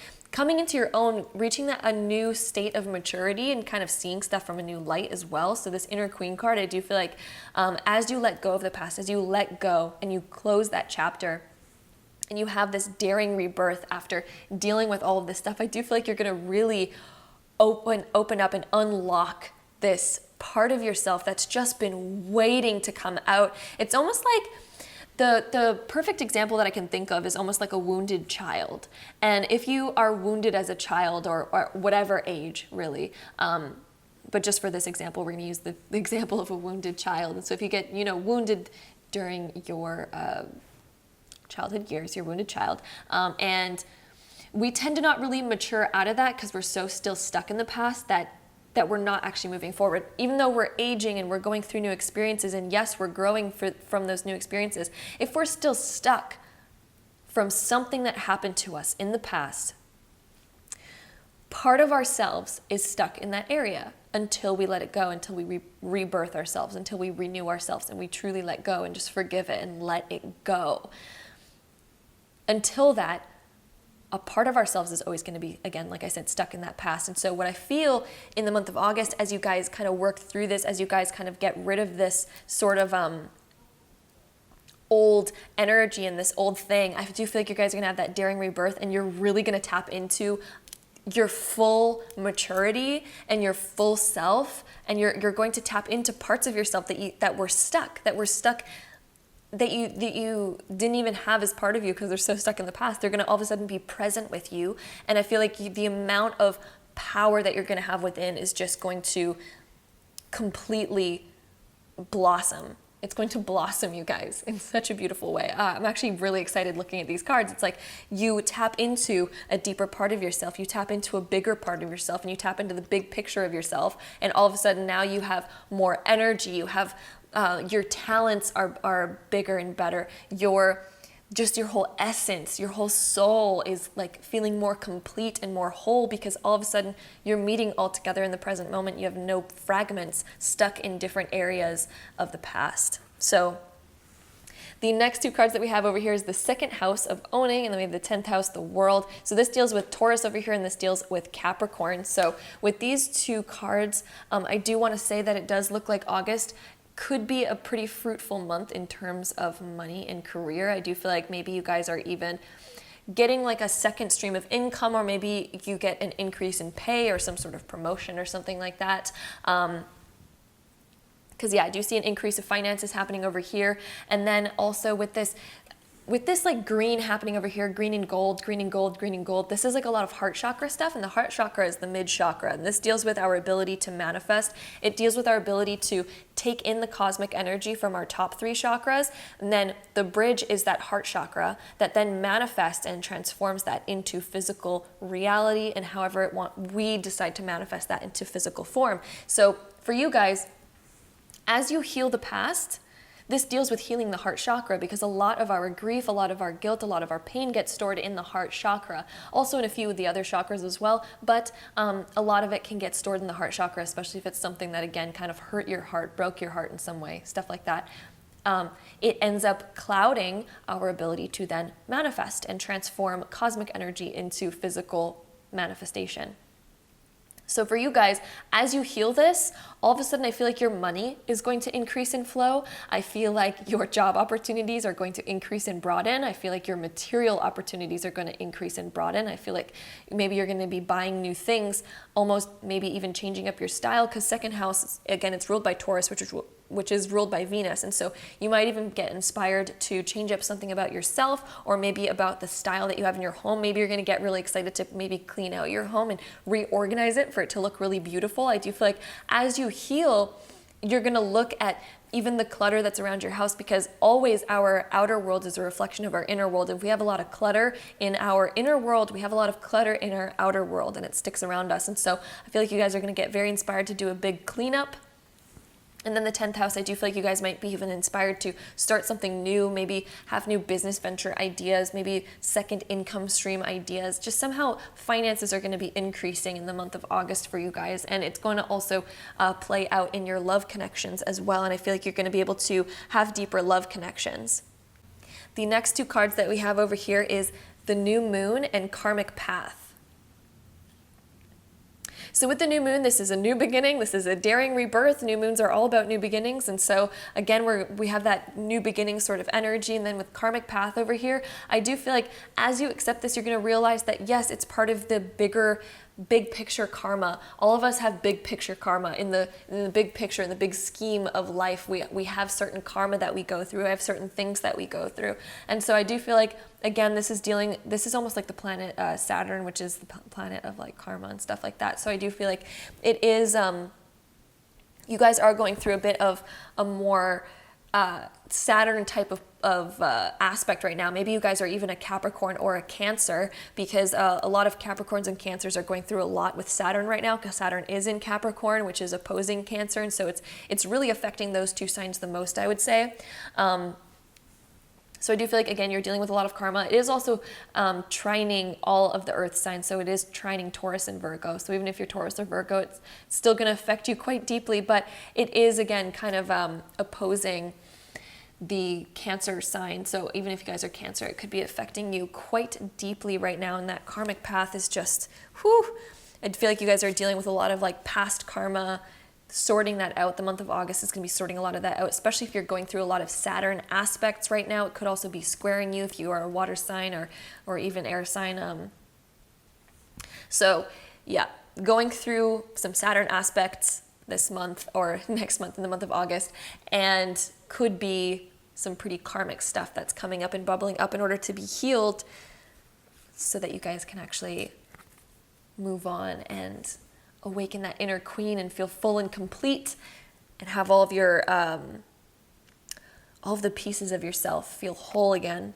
into your own, reaching a new state of maturity and kind of seeing stuff from a new light as well. So this Inner Queen card, I do feel like as you let go of the past, as you let go and you close that chapter, and you have this daring rebirth after dealing with all of this stuff, I do feel like you're gonna really open up and unlock this part of yourself that's just been waiting to come out. It's almost like the perfect example that I can think of is almost like a wounded child. And if you are wounded as a child or whatever age really, but just for this example, we're going to use the example of a wounded child. And so if you get, wounded during your childhood years, your wounded child. And we tend to not really mature out of that because we're so still stuck in the past that we're not actually moving forward. Even though we're aging and we're going through new experiences, and yes, we're growing from those new experiences, if we're still stuck from something that happened to us in the past, part of ourselves is stuck in that area until we let it go, until we rebirth ourselves, until we renew ourselves and we truly let go and just forgive it and let it go. Until that, a part of ourselves is always going to be, again, like I said, stuck in that past. And so what I feel in the month of August, as you guys kind of work through this, as you guys kind of get rid of this sort of old energy and this old thing, I do feel like you guys are going to have that daring rebirth, and you're really going to tap into your full maturity and your full self, and you're going to tap into parts of yourself that were stuck, that you didn't even have as part of you because they're so stuck in the past. They're going to all of a sudden be present with you, and I feel like the amount of power that you're going to have within is just going to completely blossom. It's going to blossom, you guys, in such a beautiful way. I'm actually really excited looking at these cards. It's like you tap into a deeper part of yourself, you tap into a bigger part of yourself, and you tap into the big picture of yourself, and all of a sudden now you have more energy, you have your talents are bigger and better. Your whole essence, your whole soul is like feeling more complete and more whole, because all of a sudden you're meeting all together in the present moment. You have no fragments stuck in different areas of the past. So the next two cards that we have over here is the second house of owning, and then we have the 10th house, the world. So this deals with Taurus over here, and this deals with Capricorn. So with these two cards, I do want to say that it does look like August could be a pretty fruitful month in terms of money and career. I do feel like maybe you guys are even getting like a second stream of income, or maybe you get an increase in pay or some sort of promotion or something like that. Because yeah, I do see an increase of finances happening over here. And then also with this like green happening over here, green and gold, green and gold, green and gold, this is like a lot of heart chakra stuff, and the heart chakra is the mid chakra, and this deals with our ability to manifest. It deals with our ability to take in the cosmic energy from our top three chakras, and then the bridge is that heart chakra that then manifests and transforms that into physical reality, and however we decide to manifest that into physical form. So for you guys, as you heal the past, this deals with healing the heart chakra, because a lot of our grief, a lot of our guilt, a lot of our pain gets stored in the heart chakra. Also in a few of the other chakras as well, but a lot of it can get stored in the heart chakra, especially if it's something that, again, kind of hurt your heart, broke your heart in some way, stuff like that. It ends up clouding our ability to then manifest and transform cosmic energy into physical manifestation. So for you guys, as you heal this, all of a sudden I feel like your money is going to increase in flow. I feel like your job opportunities are going to increase and broaden. I feel like your material opportunities are going to increase and broaden. I feel like maybe you're going to be buying new things, almost maybe even changing up your style, because second house, again, it's ruled by Taurus, which is ruled by Venus. And so you might even get inspired to change up something about yourself, or maybe about the style that you have in your home. Maybe you're going to get really excited to maybe clean out your home and reorganize it for it to look really beautiful. I do feel like as you heal, you're going to look at even the clutter that's around your house, because always our outer world is a reflection of our inner world. If we have a lot of clutter in our inner world, we have a lot of clutter in our outer world, and it sticks around us. And so I feel like you guys are going to get very inspired to do a big cleanup. And then the 10th house, I do feel like you guys might be even inspired to start something new, maybe have new business venture ideas, maybe second income stream ideas. Just somehow finances are going to be increasing in the month of August for you guys. And it's going to also play out in your love connections as well. And I feel like you're going to be able to have deeper love connections. The next two cards that we have over here is the new moon and karmic path. So with the new moon, this is a new beginning. This is a daring rebirth. New moons are all about new beginnings. And so again, we have that new beginning sort of energy. And then with karmic path over here, I do feel like as you accept this, you're going to realize that yes, it's part of the big picture karma. All of us have big picture karma in the big picture, in the big scheme of life. We have certain karma that we go through. We have certain things that we go through. And so I do feel like, again, this is almost like the planet Saturn, which is the planet of like karma and stuff like that. So I do feel like it is, you guys are going through a bit of a more Saturn type of aspect right now. Maybe you guys are even a Capricorn or a Cancer, because a lot of Capricorns and Cancers are going through a lot with Saturn right now, because Saturn is in Capricorn, which is opposing Cancer, and so it's really affecting those two signs the most, I would say. So I do feel like, again, you're dealing with a lot of karma. It is also trining all of the earth signs. So it is trining Taurus and Virgo. So even if you're Taurus or Virgo, it's still going to affect you quite deeply. But it is, again, kind of opposing the Cancer sign. So even if you guys are Cancer, it could be affecting you quite deeply right now. And that karmic path is just, whew. I feel like you guys are dealing with a lot of like past karma, sorting that out. The month of August is going to be sorting a lot of that out, especially if you're going through a lot of Saturn aspects right now. It could also be squaring you if you are a water sign or even air sign. So yeah, going through some Saturn aspects this month or next month in the month of August, and could be some pretty karmic stuff that's coming up and bubbling up in order to be healed, so that you guys can actually move on and awaken that inner queen and feel full and complete, and have all of your all of the pieces of yourself feel whole again.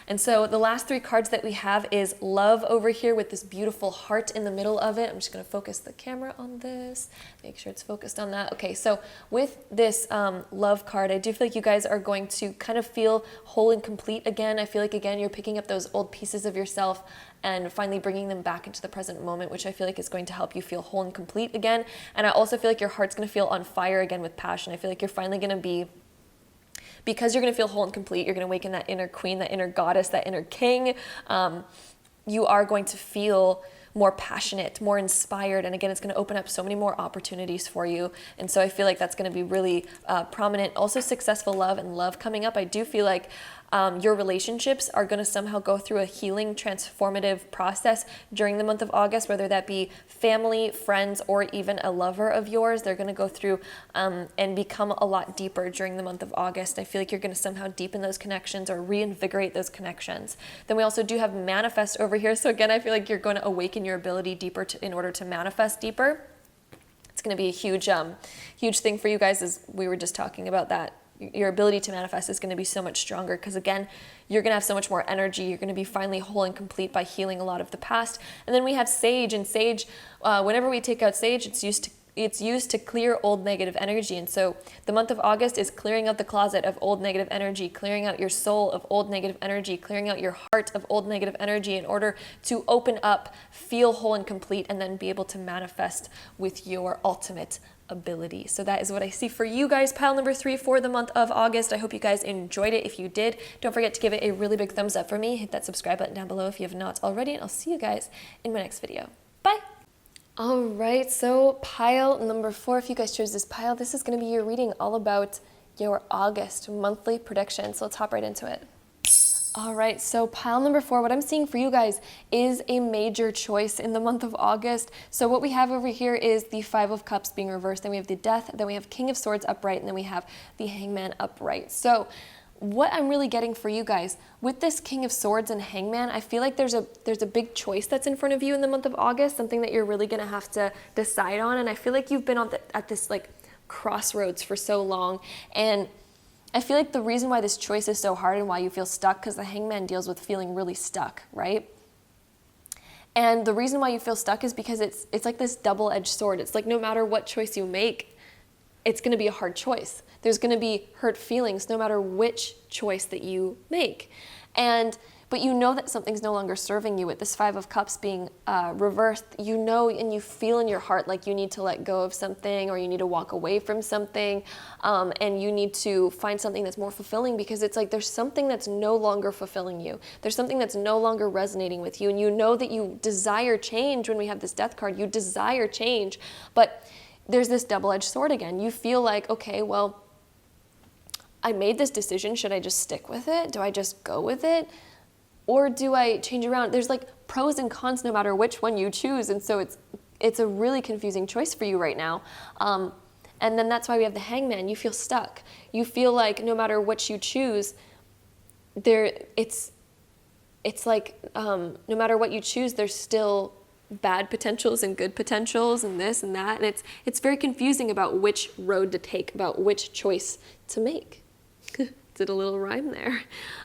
And so the last three cards that we have is love over here with this beautiful heart in the middle of it. I'm just going to focus the camera on this, make sure it's focused on that. Okay, so with this love card, I do feel like you guys are going to kind of feel whole and complete again. I feel like, again, you're picking up those old pieces of yourself and finally bringing them back into the present moment, which I feel like is going to help you feel whole and complete again. And I also feel like your heart's going to feel on fire again with passion. I feel like you're finally going to be, because you're going to feel whole and complete, you're going to awaken that inner queen, that inner goddess, that inner king. You are going to feel more passionate, more inspired. And again, it's going to open up so many more opportunities for you. And so I feel like that's going to be really prominent. Also, successful love and love coming up. I do feel like your relationships are going to somehow go through a healing, transformative process during the month of August, whether that be family, friends, or even a lover of yours. They're going to go through and become a lot deeper during the month of August. I feel like you're going to somehow deepen those connections or reinvigorate those connections. Then we also do have manifest over here. So again, I feel like you're going to awaken your ability deeper in order to manifest deeper. It's going to be a huge, huge thing for you guys, as we were just talking about that. Your ability to manifest is going to be so much stronger, because again, you're going to have so much more energy. You're going to be finally whole and complete by healing a lot of the past. And then we have sage, and sage, whenever we take out sage, it's used to clear old negative energy. And so the month of August is clearing out the closet of old negative energy, clearing out your soul of old negative energy, clearing out your heart of old negative energy in order to open up, feel whole and complete, and then be able to manifest with your ultimate ability. So that is what I see for you guys, pile number 3 for the month of August. I hope you guys enjoyed it. If you did, don't forget to give it a really big thumbs up for me. Hit that subscribe button down below if you have not already, and I'll see you guys in my next video. Bye. All right, so pile number 4, if you guys chose this pile, this is going to be your reading all about your August monthly prediction. So let's hop right into it. All right, so pile number 4, what I'm seeing for you guys is a major choice in the month of August. So what we have over here is the 5 of Cups being reversed, then we have the Death, then we have King of Swords upright, and then we have the Hangman upright. So what I'm really getting for you guys with this King of Swords and Hangman, I feel like there's a big choice that's in front of you in the month of August, something that you're really gonna have to decide on. And I feel like you've been at this like crossroads for so long, and I feel like the reason why this choice is so hard and why you feel stuck, because the Hangman deals with feeling really stuck, right? And the reason why you feel stuck is because it's like this double-edged sword. It's like no matter what choice you make, it's going to be a hard choice. There's going to be hurt feelings no matter which choice that you make. But you know that something's no longer serving you. With this 5 of Cups being reversed, you know and you feel in your heart like you need to let go of something, or you need to walk away from something, and you need to find something that's more fulfilling, because it's like there's something that's no longer fulfilling you. There's something that's no longer resonating with you, and you know that you desire change. When we have this Death card, you desire change, but there's this double-edged sword again. You feel like, okay, well, I made this decision. Should I just stick with it? Do I just go with it? Or do I change around? There's like pros and cons no matter which one you choose. And so it's a really confusing choice for you right now. And then that's why we have the Hangman. You feel stuck. You feel like no matter which you choose, it's like no matter what you choose, there's still bad potentials and good potentials and this and that. And it's very confusing about which road to take, about which choice to make. Did a little rhyme there.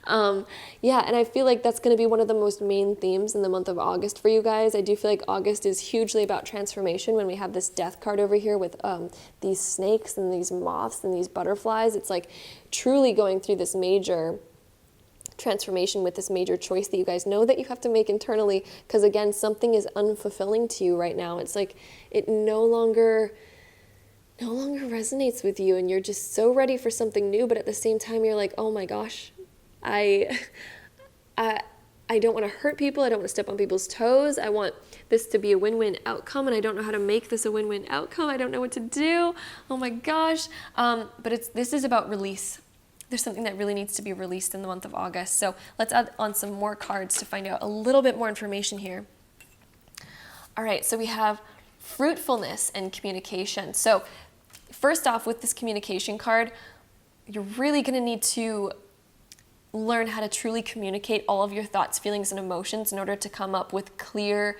Yeah, and I feel like that's going to be one of the most main themes in the month of August for you guys. I do feel like August is hugely about transformation. When we have this death card over here with these snakes and these moths and these butterflies, it's like truly going through this major transformation with this major choice that you guys know that you have to make internally, because again, something is unfulfilling to you right now. It's like it no longer resonates with you, and you're just so ready for something new, but at the same time you're like, oh my gosh, I don't want to hurt people, I don't want to step on people's toes, I want this to be a win-win outcome, and I don't know how to make this a win-win outcome, I don't know what to do, oh my gosh. But this is about release. There's something that really needs to be released in the month of August. So let's add on some more cards to find out a little bit more information here. All right, so we have fruitfulness and communication. So first off, with this communication card, you're really going to need to learn how to truly communicate all of your thoughts, feelings, and emotions in order to come up with clear,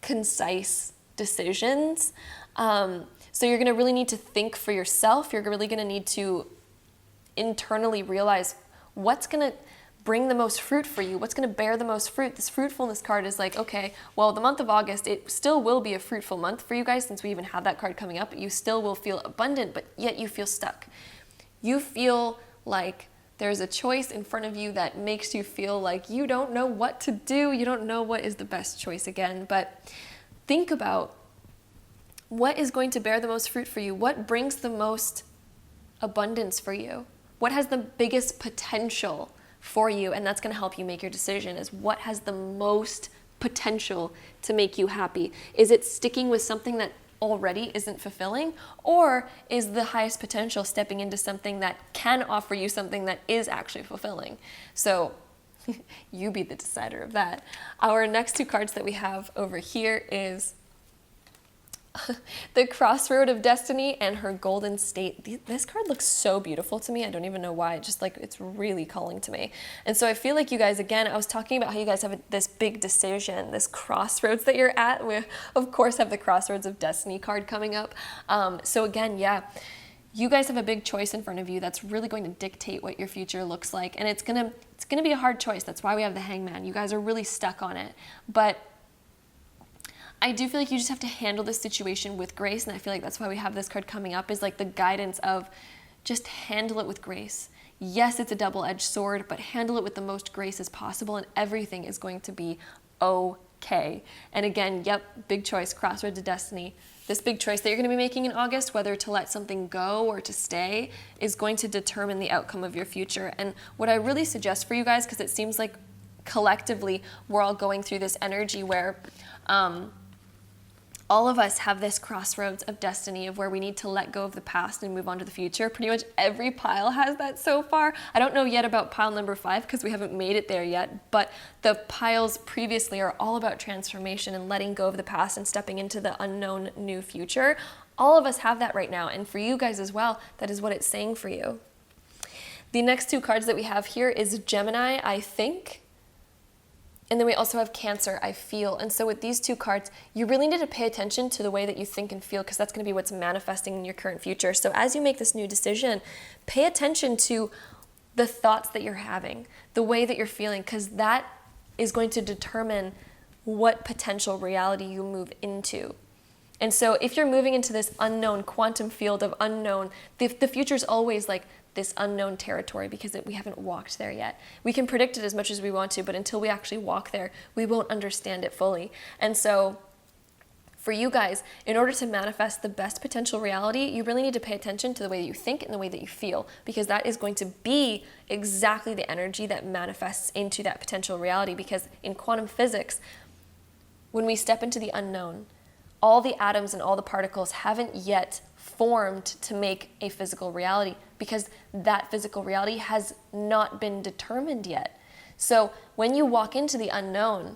concise decisions. So you're going to really need to think for yourself. You're really going to need to internally realize what's going to bring the most fruit for you, what's going to bear the most fruit. This fruitfulness card is like, okay, well, the month of August, it still will be a fruitful month for you guys, since we even have that card coming up. You still will feel abundant, but yet you feel stuck. You feel like there's a choice in front of you that makes you feel like you don't know what to do. You don't know what is the best choice again. But think about what is going to bear the most fruit for you. What brings the most abundance for you? What has the biggest potential for you? And that's going to help you make your decision, is what has the most potential to make you happy. Is it sticking with something that already isn't fulfilling, or is the highest potential stepping into something that can offer you something that is actually fulfilling? So you be the decider of that. Our next two cards that we have over here is the Crossroad of Destiny and her Golden State. This card looks so beautiful to me. I don't even know why. Just like, it's really calling to me. And so I feel like you guys, again, I was talking about how you guys have this big decision, this crossroads that you're at. We, of course, have the Crossroads of Destiny card coming up. So again, yeah, you guys have a big choice in front of you that's really going to dictate what your future looks like. And it's gonna be a hard choice. That's why we have the Hangman. You guys are really stuck on it. But I do feel like you just have to handle this situation with grace, and I feel like that's why we have this card coming up, is like the guidance of just handle it with grace. Yes, it's a double-edged sword, but handle it with the most grace as possible, and everything is going to be okay. And again, yep, big choice, Crossroads of Destiny. This big choice that you're going to be making in August, whether to let something go or to stay, is going to determine the outcome of your future. And what I really suggest for you guys, because it seems like collectively we're all going through this energy where all of us have this crossroads of destiny of where we need to let go of the past and move on to the future. Pretty much every pile has that so far. I don't know yet about pile number 5 because we haven't made it there yet, but the piles previously are all about transformation and letting go of the past and stepping into the unknown new future. All of us have that right now, and for you guys as well, that is what it's saying for you. The next two cards that we have here is Gemini, I think. And then we also have Cancer, I feel. And so with these two cards, you really need to pay attention to the way that you think and feel, because that's going to be what's manifesting in your current future. So as you make this new decision, pay attention to the thoughts that you're having, the way that you're feeling, because that is going to determine what potential reality you move into. And so if you're moving into this unknown quantum field of unknown, the future's always like this unknown territory because we haven't walked there yet. We can predict it as much as we want to, but until we actually walk there, we won't understand it fully. And so for you guys, in order to manifest the best potential reality, you really need to pay attention to the way that you think and the way that you feel, because that is going to be exactly the energy that manifests into that potential reality. Because in quantum physics, when we step into the unknown, all the atoms and all the particles haven't yet formed to make a physical reality, because that physical reality has not been determined yet. So when you walk into the unknown,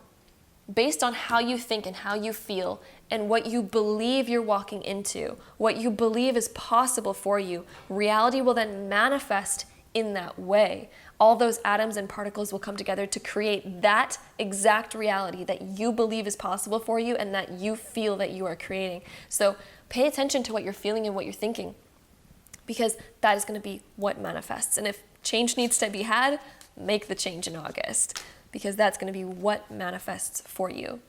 based on how you think and how you feel and what you believe you're walking into, what you believe is possible for you, reality will then manifest in that way. All those atoms and particles will come together to create that exact reality that you believe is possible for you and that you feel that you are creating. So pay attention to what you're feeling and what you're thinking, because that is going to be what manifests. And if change needs to be had, make the change in August, because that's going to be what manifests for you.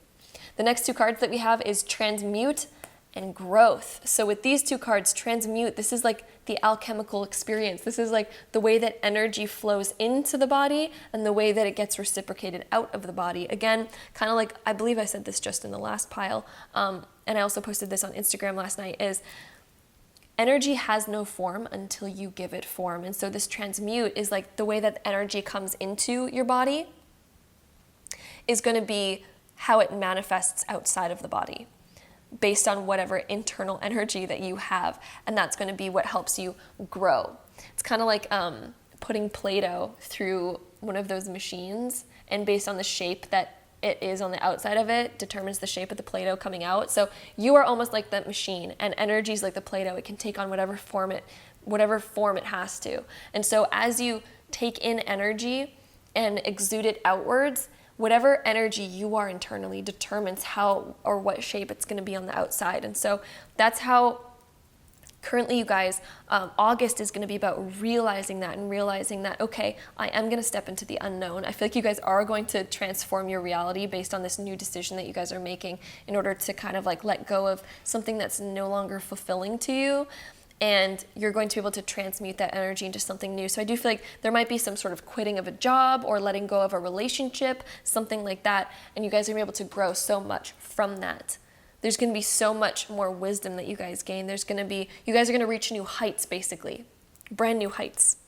The next two cards that we have is Transmute and Growth. So with these two cards, Transmute, this is like the alchemical experience. This is like the way that energy flows into the body and the way that it gets reciprocated out of the body. Again, kind of like, I believe I said this just in the last pile, and I also posted this on Instagram last night, is energy has no form until you give it form. And so this transmute is like the way that energy comes into your body is going to be how it manifests outside of the body based on whatever internal energy that you have. And that's going to be what helps you grow. It's kind of like putting Play-Doh through one of those machines, and based on the shape that it is on the outside of it determines the shape of the Play-Doh coming out. So you are almost like that machine, and energy is like the Play-Doh. It can take on whatever form it has to. And so as you take in energy and exude it outwards, whatever energy you are internally determines how or what shape it's going to be on the outside. And so that's how currently, you guys, August is going to be about realizing that, okay, I am going to step into the unknown. I feel like you guys are going to transform your reality based on this new decision that you guys are making in order to kind of like let go of something that's no longer fulfilling to you. And you're going to be able to transmute that energy into something new. So I do feel like there might be some sort of quitting of a job or letting go of a relationship, something like that. And you guys are going to be able to grow so much from that. There's going to be so much more wisdom that you guys gain. You guys are going to reach new heights, basically. Brand new heights.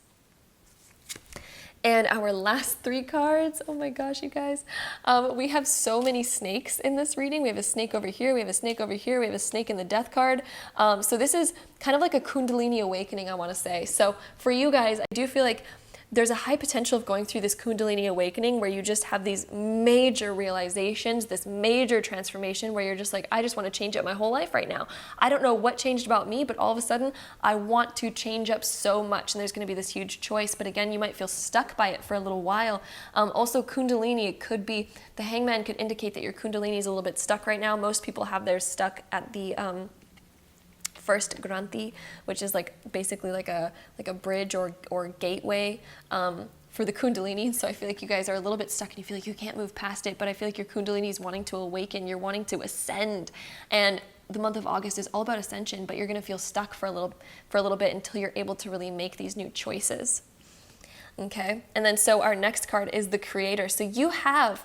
And our last three cards, oh my gosh, you guys. We have so many snakes in this reading. We have a snake over here, we have a snake over here, we have a snake in the death card. So this is kind of like a Kundalini awakening, I want to say. So for you guys, I do feel like there's a high potential of going through this Kundalini awakening where you just have these major realizations, this major transformation where you're just like, I just want to change up my whole life right now. I don't know what changed about me, but all of a sudden I want to change up so much, and there's going to be this huge choice. But again, you might feel stuck by it for a little while. Also, Kundalini, it could be, the Hangman could indicate that your Kundalini is a little bit stuck right now. Most people have theirs stuck at the first Granthi, which is like basically like a bridge or gateway for the Kundalini. So I feel like you guys are a little bit stuck and you feel like you can't move past it, but I feel like your Kundalini is wanting to awaken, you're wanting to ascend. And the month of August is all about ascension, but you're going to feel stuck for a little bit until you're able to really make these new choices. Okay? And then so our next card is the Creator. So you have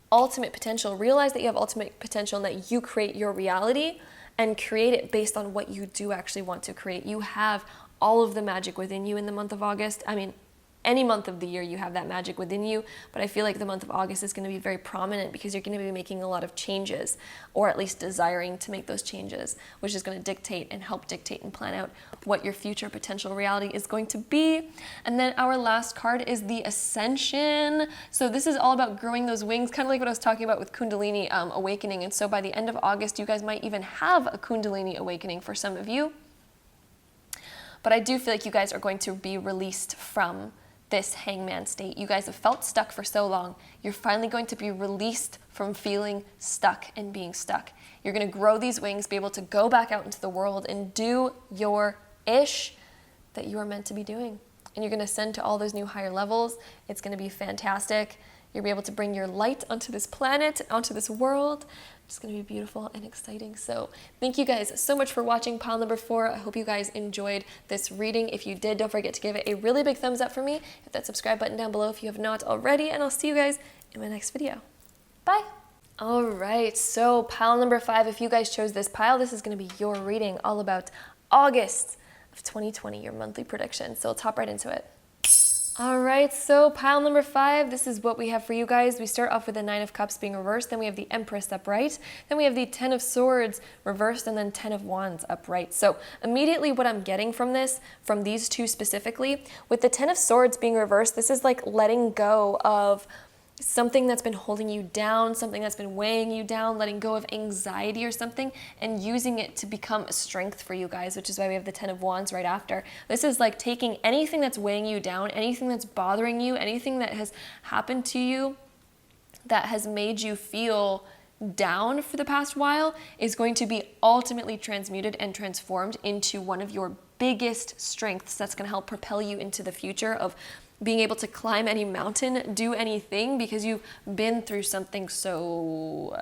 ultimate potential. Realize that you have ultimate potential and that you create your reality and create it based on what you do actually want to create. You have all of the magic within you in the month of August. I mean, any month of the year you have that magic within you, but I feel like the month of August is going to be very prominent because you're going to be making a lot of changes, or at least desiring to make those changes, which is going to dictate and help dictate and plan out what your future potential reality is going to be. And then our last card is the Ascension. So this is all about growing those wings, kind of like what I was talking about with Kundalini awakening. And so by the end of August, you guys might even have a Kundalini awakening for some of you. But I do feel like you guys are going to be released from this hangman state. You guys have felt stuck for so long. You're finally going to be released from feeling stuck and being stuck. You're going to grow these wings, be able to go back out into the world and do your ish that you are meant to be doing. And you're going to ascend to all those new higher levels. It's going to be fantastic. You'll be able to bring your light onto this planet, onto this world. It's going to be beautiful and exciting. So thank you guys so much for watching pile number 4. I hope you guys enjoyed this reading. If you did, don't forget to give it a really big thumbs up for me. Hit that subscribe button down below if you have not already, and I'll see you guys in my next video. Bye. All right, so pile number 5, if you guys chose this pile, this is going to be your reading all about August of 2020, your monthly prediction. So let's hop right into it. All right, so pile number 5, this is what we have for you guys. We start off with the 9 of Cups being reversed, then we have the Empress upright, then we have the 10 of Swords reversed, and then 10 of Wands upright. So immediately what I'm getting from this, from these two specifically, with the 10 of Swords being reversed, this is like letting go of something that's been holding you down, something that's been weighing you down, letting go of anxiety or something, and using it to become a strength for you guys, which is why we have the 10 of Wands right after. This is like taking anything that's weighing you down, anything that's bothering you, anything that has happened to you that has made you feel down for the past while, is going to be ultimately transmuted and transformed into one of your biggest strengths that's going to help propel you into the future of being able to climb any mountain, do anything, because you've been through something so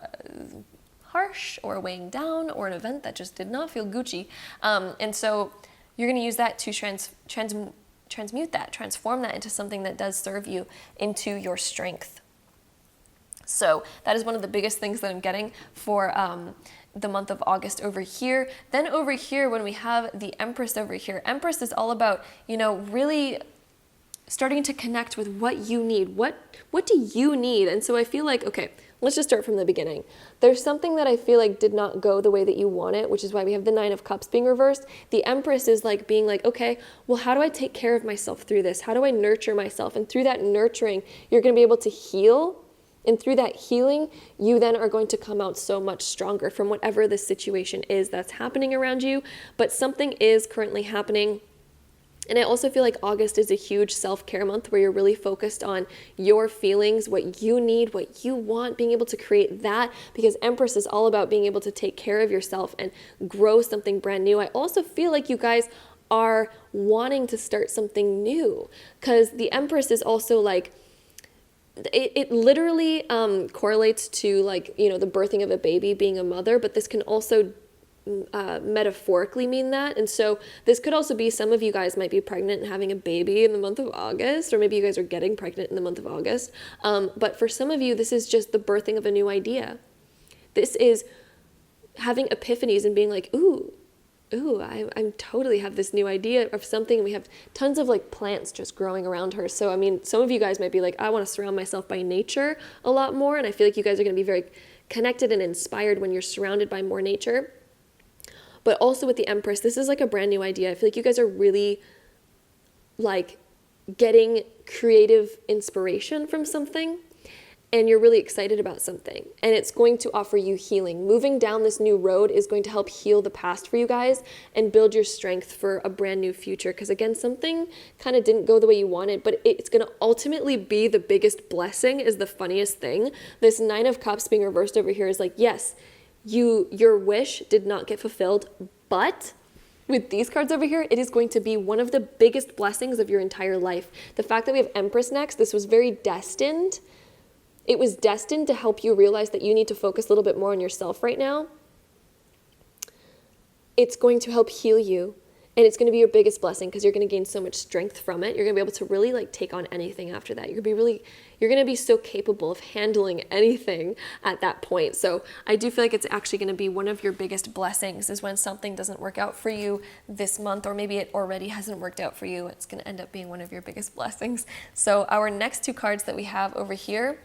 harsh or weighing down, or an event that just did not feel Gucci. And so you're going to use that to transmute that, transform that into something that does serve you, into your strength. So that is one of the biggest things that I'm getting for the month of August over here. Then over here, when we have the Empress over here, Empress is all about, really starting to connect with what you need. What do you need? And so I feel like, okay, let's just start from the beginning. There's something that I feel like did not go the way that you want it, which is why we have the Nine of Cups being reversed. The Empress is like being like, okay, well, how do I take care of myself through this? How do I nurture myself? And through that nurturing, you're going to be able to heal. And through that healing, you then are going to come out so much stronger from whatever the situation is that's happening around you. But something is currently happening. And I also feel like August is a huge self-care month where you're really focused on your feelings, what you need, what you want, being able to create that, because Empress is all about being able to take care of yourself and grow something brand new. I also feel like you guys are wanting to start something new, because the Empress is also like, it literally correlates to like, the birthing of a baby, being a mother, but this can also metaphorically mean that. And so this could also be, some of you guys might be pregnant and having a baby in the month of August, or maybe you guys are getting pregnant in the month of August. But for some of you, this is just the birthing of a new idea. This is having epiphanies and being like, ooh, I totally have this new idea of something. We have tons of like plants just growing around her. So, I mean, some of you guys might be like, I want to surround myself by nature a lot more. And I feel like you guys are going to be very connected and inspired when you're surrounded by more nature. But also with the Empress, this is like a brand new idea. I feel like you guys are really like getting creative inspiration from something, and you're really excited about something, and it's going to offer you healing. Moving down this new road is going to help heal the past for you guys and build your strength for a brand new future. Because again, something kind of didn't go the way you wanted, but it's going to ultimately be the biggest blessing, is the funniest thing. This Nine of Cups being reversed over here is like, yes, your wish did not get fulfilled, but with these cards over here, it is going to be one of the biggest blessings of your entire life. The fact that we have Empress next, this was very destined. It was destined to help you realize that you need to focus a little bit more on yourself right now. It's going to help heal you, and it's going to be your biggest blessing because you're going to gain so much strength from it. You're going to be able to really like take on anything after that. You're going to be so capable of handling anything at that point. So I do feel like it's actually going to be one of your biggest blessings, is when something doesn't work out for you this month, or maybe it already hasn't worked out for you. It's going to end up being one of your biggest blessings. So our next two cards that we have over here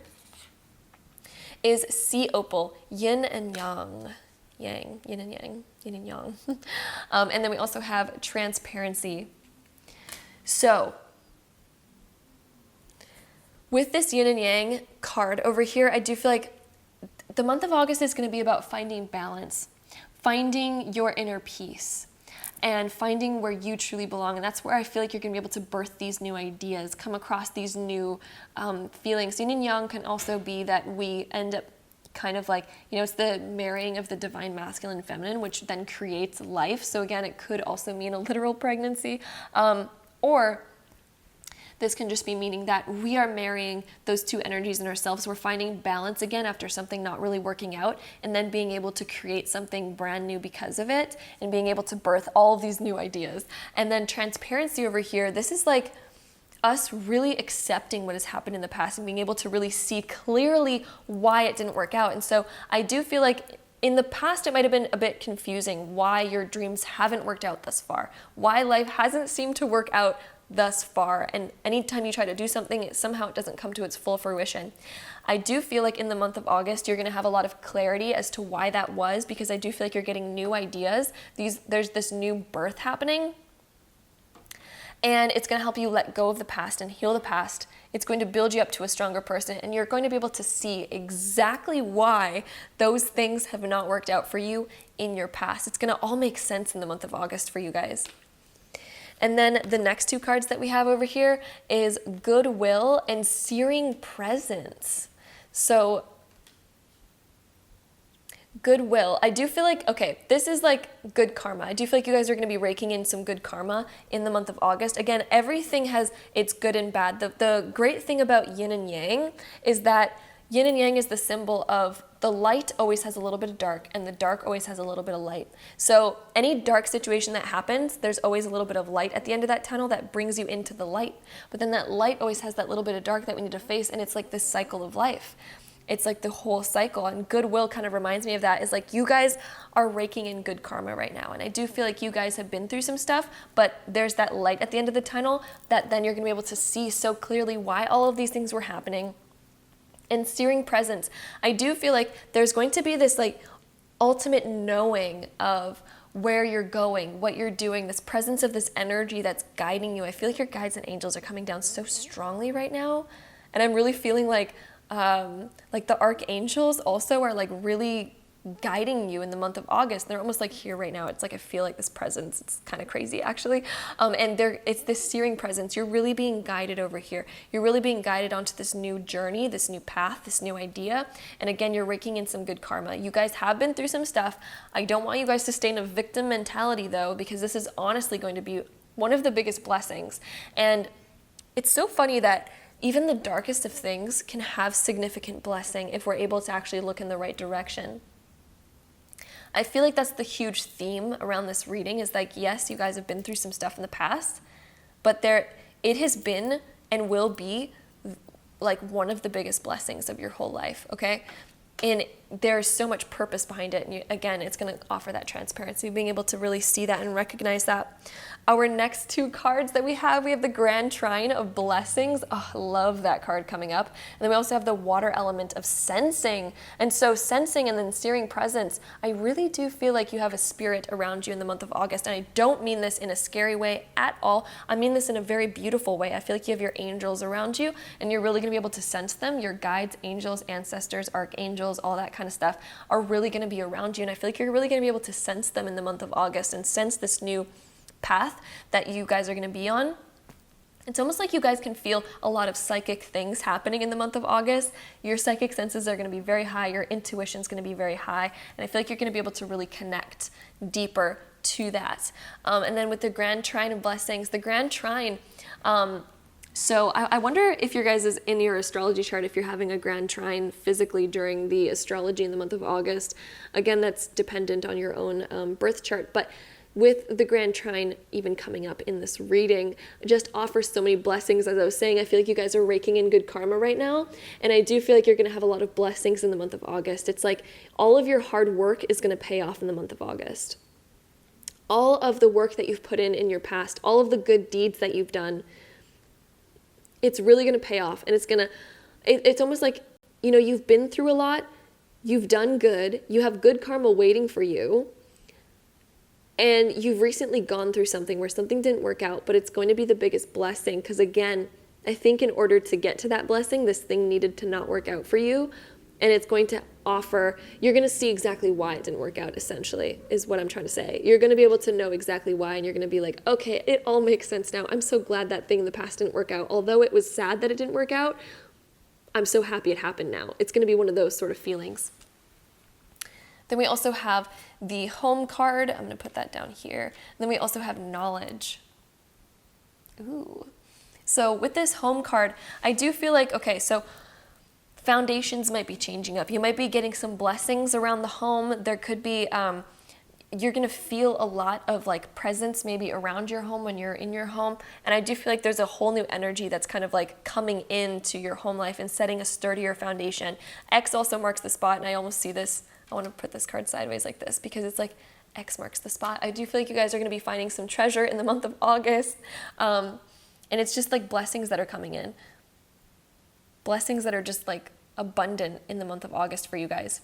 is Sea Opal, Yin and Yang. Yin and Yang, Yin and Yang. And then we also have Transparency. So with this Yin and Yang card over here, I do feel like the month of August is going to be about finding balance, finding your inner peace, and finding where you truly belong. And that's where I feel like you're going to be able to birth these new ideas, come across these new feelings. Yin and Yang can also be that we end up kind of like, it's the marrying of the divine masculine and feminine, which then creates life. So again, it could also mean a literal pregnancy, or this can just be meaning that we are marrying those two energies in ourselves. We're finding balance again after something not really working out, and then being able to create something brand new because of it, and being able to birth all of these new ideas. And then Transparency over here, this is like us really accepting what has happened in the past and being able to really see clearly why it didn't work out. And so I do feel like in the past, it might have been a bit confusing why your dreams haven't worked out thus far, why life hasn't seemed to work out thus far. And anytime you try to do something, somehow it doesn't come to its full fruition. I do feel like in the month of August, you're going to have a lot of clarity as to why that was, because I do feel like you're getting new ideas. There's this new birth happening. And it's going to help you let go of the past and heal the past. It's going to build you up to a stronger person, and you're going to be able to see exactly why those things have not worked out for you in your past. It's going to all make sense in the month of August for you guys. And then the next two cards that we have over here is Goodwill and Searing Presence. So Goodwill. I do feel like, okay, this is like good karma. I do feel like you guys are going to be raking in some good karma in the month of August. Again, everything has its good and bad. The great thing about yin and yang is that yin and yang is the symbol of the light always has a little bit of dark, and the dark always has a little bit of light. So any dark situation that happens, there's always a little bit of light at the end of that tunnel that brings you into the light. But then that light always has that little bit of dark that we need to face, and it's like this cycle of life. It's like the whole cycle, and goodwill kind of reminds me of that. Is like you guys are raking in good karma right now, and I do feel like you guys have been through some stuff, but there's that light at the end of the tunnel that then you're going to be able to see so clearly why all of these things were happening. And searing presence, I do feel like there's going to be this like ultimate knowing of where you're going, what you're doing, this presence of this energy that's guiding you. I feel like your guides and angels are coming down so strongly right now, and I'm really feeling like the archangels also are like really guiding you in the month of August. They're almost like here right now. It's like I feel like this presence. It's kind of crazy actually. And it's this searing presence. You're really being guided over here. You're really being guided onto this new journey, this new path, this new idea. And again, you're raking in some good karma. You guys have been through some stuff. I don't want you guys to stay in a victim mentality though, because this is honestly going to be one of the biggest blessings. And it's so funny that even the darkest of things can have significant blessing if we're able to actually look in the right direction. I feel like that's the huge theme around this reading is like, yes, you guys have been through some stuff in the past, but it has been and will be like one of the biggest blessings of your whole life, okay? And there's so much purpose behind it. And again, it's going to offer that transparency, being able to really see that and recognize that. Our next two cards that we have the Grand Trine of Blessings. Oh, I love that card coming up. And then we also have the water element of sensing. And so sensing and then searing presence, I really do feel like you have a spirit around you in the month of August. And I don't mean this in a scary way at all. I mean this in a very beautiful way. I feel like you have your angels around you, and you're really going to be able to sense them. Your guides, angels, ancestors, archangels, all that kind of stuff are really going to be around you. And I feel like you're really going to be able to sense them in the month of August and sense this new path that you guys are going to be on. It's almost like you guys can feel a lot of psychic things happening in the month of August. Your psychic senses are going to be very high. Your intuition is going to be very high. And I feel like you're going to be able to really connect deeper to that. And then with the Grand Trine of Blessings, the Grand Trine, so I wonder if your guys is in your astrology chart, if you're having a Grand Trine physically during the astrology in the month of August. Again, that's dependent on your own birth chart. But with the Grand Trine even coming up in this reading, just offers so many blessings. As I was saying, I feel like you guys are raking in good karma right now. And I do feel like you're going to have a lot of blessings in the month of August. It's like all of your hard work is going to pay off in the month of August. All of the work that you've put in your past, all of the good deeds that you've done, it's really going to pay off. And it's almost like, you've been through a lot, you've done good, you have good karma waiting for you. And you've recently gone through something where something didn't work out, but it's going to be the biggest blessing. Because again, I think in order to get to that blessing, this thing needed to not work out for you. And it's going to you're going to see exactly why it didn't work out, essentially, is what I'm trying to say. You're going to be able to know exactly why, and you're going to be like, okay, it all makes sense now. I'm so glad that thing in the past didn't work out. Although it was sad that it didn't work out, I'm so happy it happened now. It's going to be one of those sort of feelings. Then we also have the home card. I'm going to put that down here. And then we also have knowledge. Ooh. So with this home card, I do feel like, okay, so foundations might be changing up. You might be getting some blessings around the home. There could be, you're going to feel a lot of like presence maybe around your home when you're in your home. And I do feel like there's a whole new energy that's kind of like coming into your home life and setting a sturdier foundation. X also marks the spot, and I almost see this. I want to put this card sideways like this because it's like X marks the spot. I do feel like you guys are going to be finding some treasure in the month of August. And it's just like blessings that are coming in. Blessings that are just like abundant in the month of August for you guys.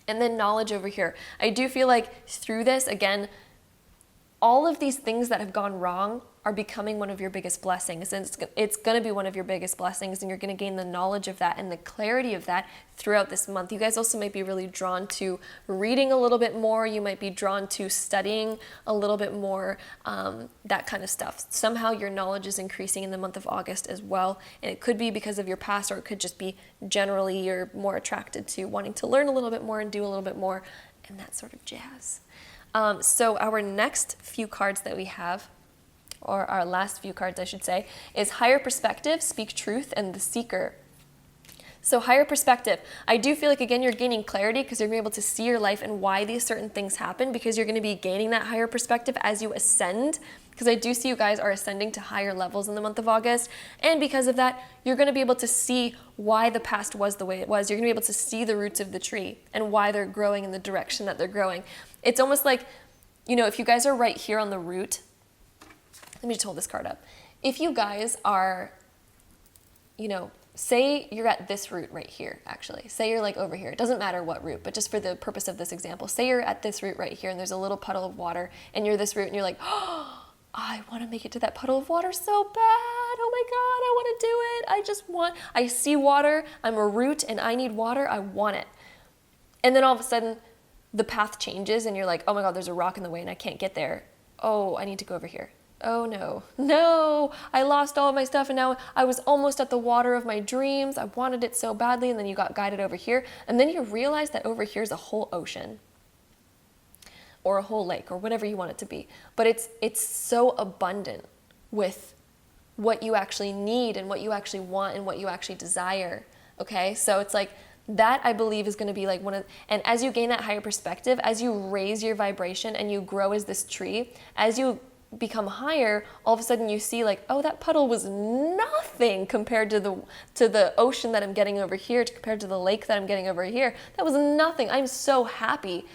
And then knowledge over here. I do feel like through this, again, all of these things that have gone wrong are becoming one of your biggest blessings, and it's going to be one of your biggest blessings, and you're going to gain the knowledge of that and the clarity of that throughout this month. You guys also might be really drawn to reading a little bit more. You might be drawn to studying a little bit more, that kind of stuff. Somehow your knowledge is increasing in the month of August as well, and it could be because of your past, or it could just be generally you're more attracted to wanting to learn a little bit more and do a little bit more and that sort of jazz. So our next few cards that we have, or our last few cards I should say, is Higher Perspective, Speak Truth, and The Seeker. So higher perspective, I do feel like, again, you're gaining clarity because you're going to be able to see your life and why these certain things happen, because you're going to be gaining that higher perspective as you ascend, because I do see you guys are ascending to higher levels in the month of August. And because of that, you're going to be able to see why the past was the way it was. You're going to be able to see the roots of the tree and why they're growing in the direction that they're growing. It's almost like, you know, if you guys are right here on the root, let me just hold this card up. If you guys are, you know, say you're at this root right here, actually. Say you're like over here. It doesn't matter what root, but just for the purpose of this example, say you're at this root right here and there's a little puddle of water and you're this root and you're like, oh, I want to make it to that puddle of water so bad. Oh my God, I want to do it. I see water. I'm a root and I need water. I want it. And then all of a sudden the path changes and you're like, oh my God, there's a rock in the way and I can't get there. Oh, I need to go over here. Oh no, I lost all of my stuff and now I was almost at the water of my dreams. I wanted it so badly, and then you got guided over here, and then you realize that over here is a whole ocean or a whole lake or whatever you want it to be. But it's so abundant with what you actually need and what you actually want and what you actually desire. Okay, so it's like that, I believe, is going to be like and as you gain that higher perspective, as you raise your vibration and you grow as this tree, as you become higher, all of a sudden you see like, oh, that puddle was nothing compared to the ocean that I'm getting over here, compared to the lake that I'm getting over here. That was nothing. I'm so happy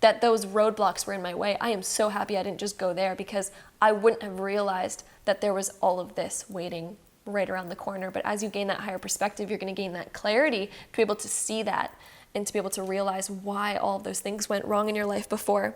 that those roadblocks were in my way. I am so happy I didn't just go there, because I wouldn't have realized that there was all of this waiting right around the corner. But as you gain that higher perspective, you're going to gain that clarity to be able to see that and to be able to realize why all of those things went wrong in your life before.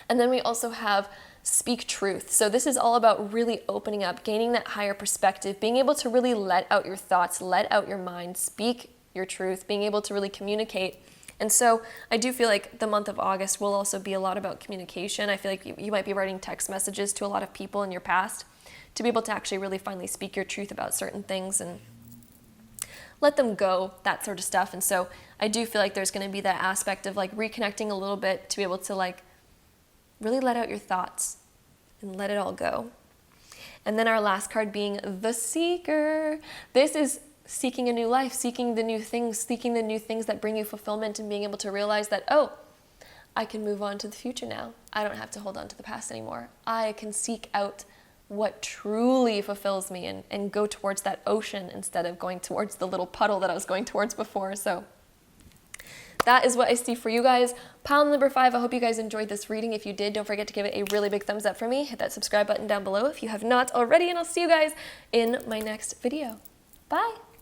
And then we also have Speak Truth. So this is all about really opening up, gaining that higher perspective, being able to really let out your thoughts, let out your mind, speak your truth, being able to really communicate. And so I do feel like the month of August will also be a lot about communication. I feel like you might be writing text messages to a lot of people in your past to be able to actually really finally speak your truth about certain things and let them go, that sort of stuff. And so I do feel like there's going to be that aspect of like reconnecting a little bit to be able to like really let out your thoughts and let it all go. And then our last card being the Seeker. This is seeking a new life, seeking the new things that bring you fulfillment, and being able to realize that, oh, I can move on to the future now. I don't have to hold on to the past anymore. I can seek out what truly fulfills me and go towards that ocean instead of going towards the little puddle that I was going towards before. So that is what I see for you guys. Pile number 5, I hope you guys enjoyed this reading. If you did, don't forget to give it a really big thumbs up for me. Hit that subscribe button down below if you have not already, and I'll see you guys in my next video. Bye.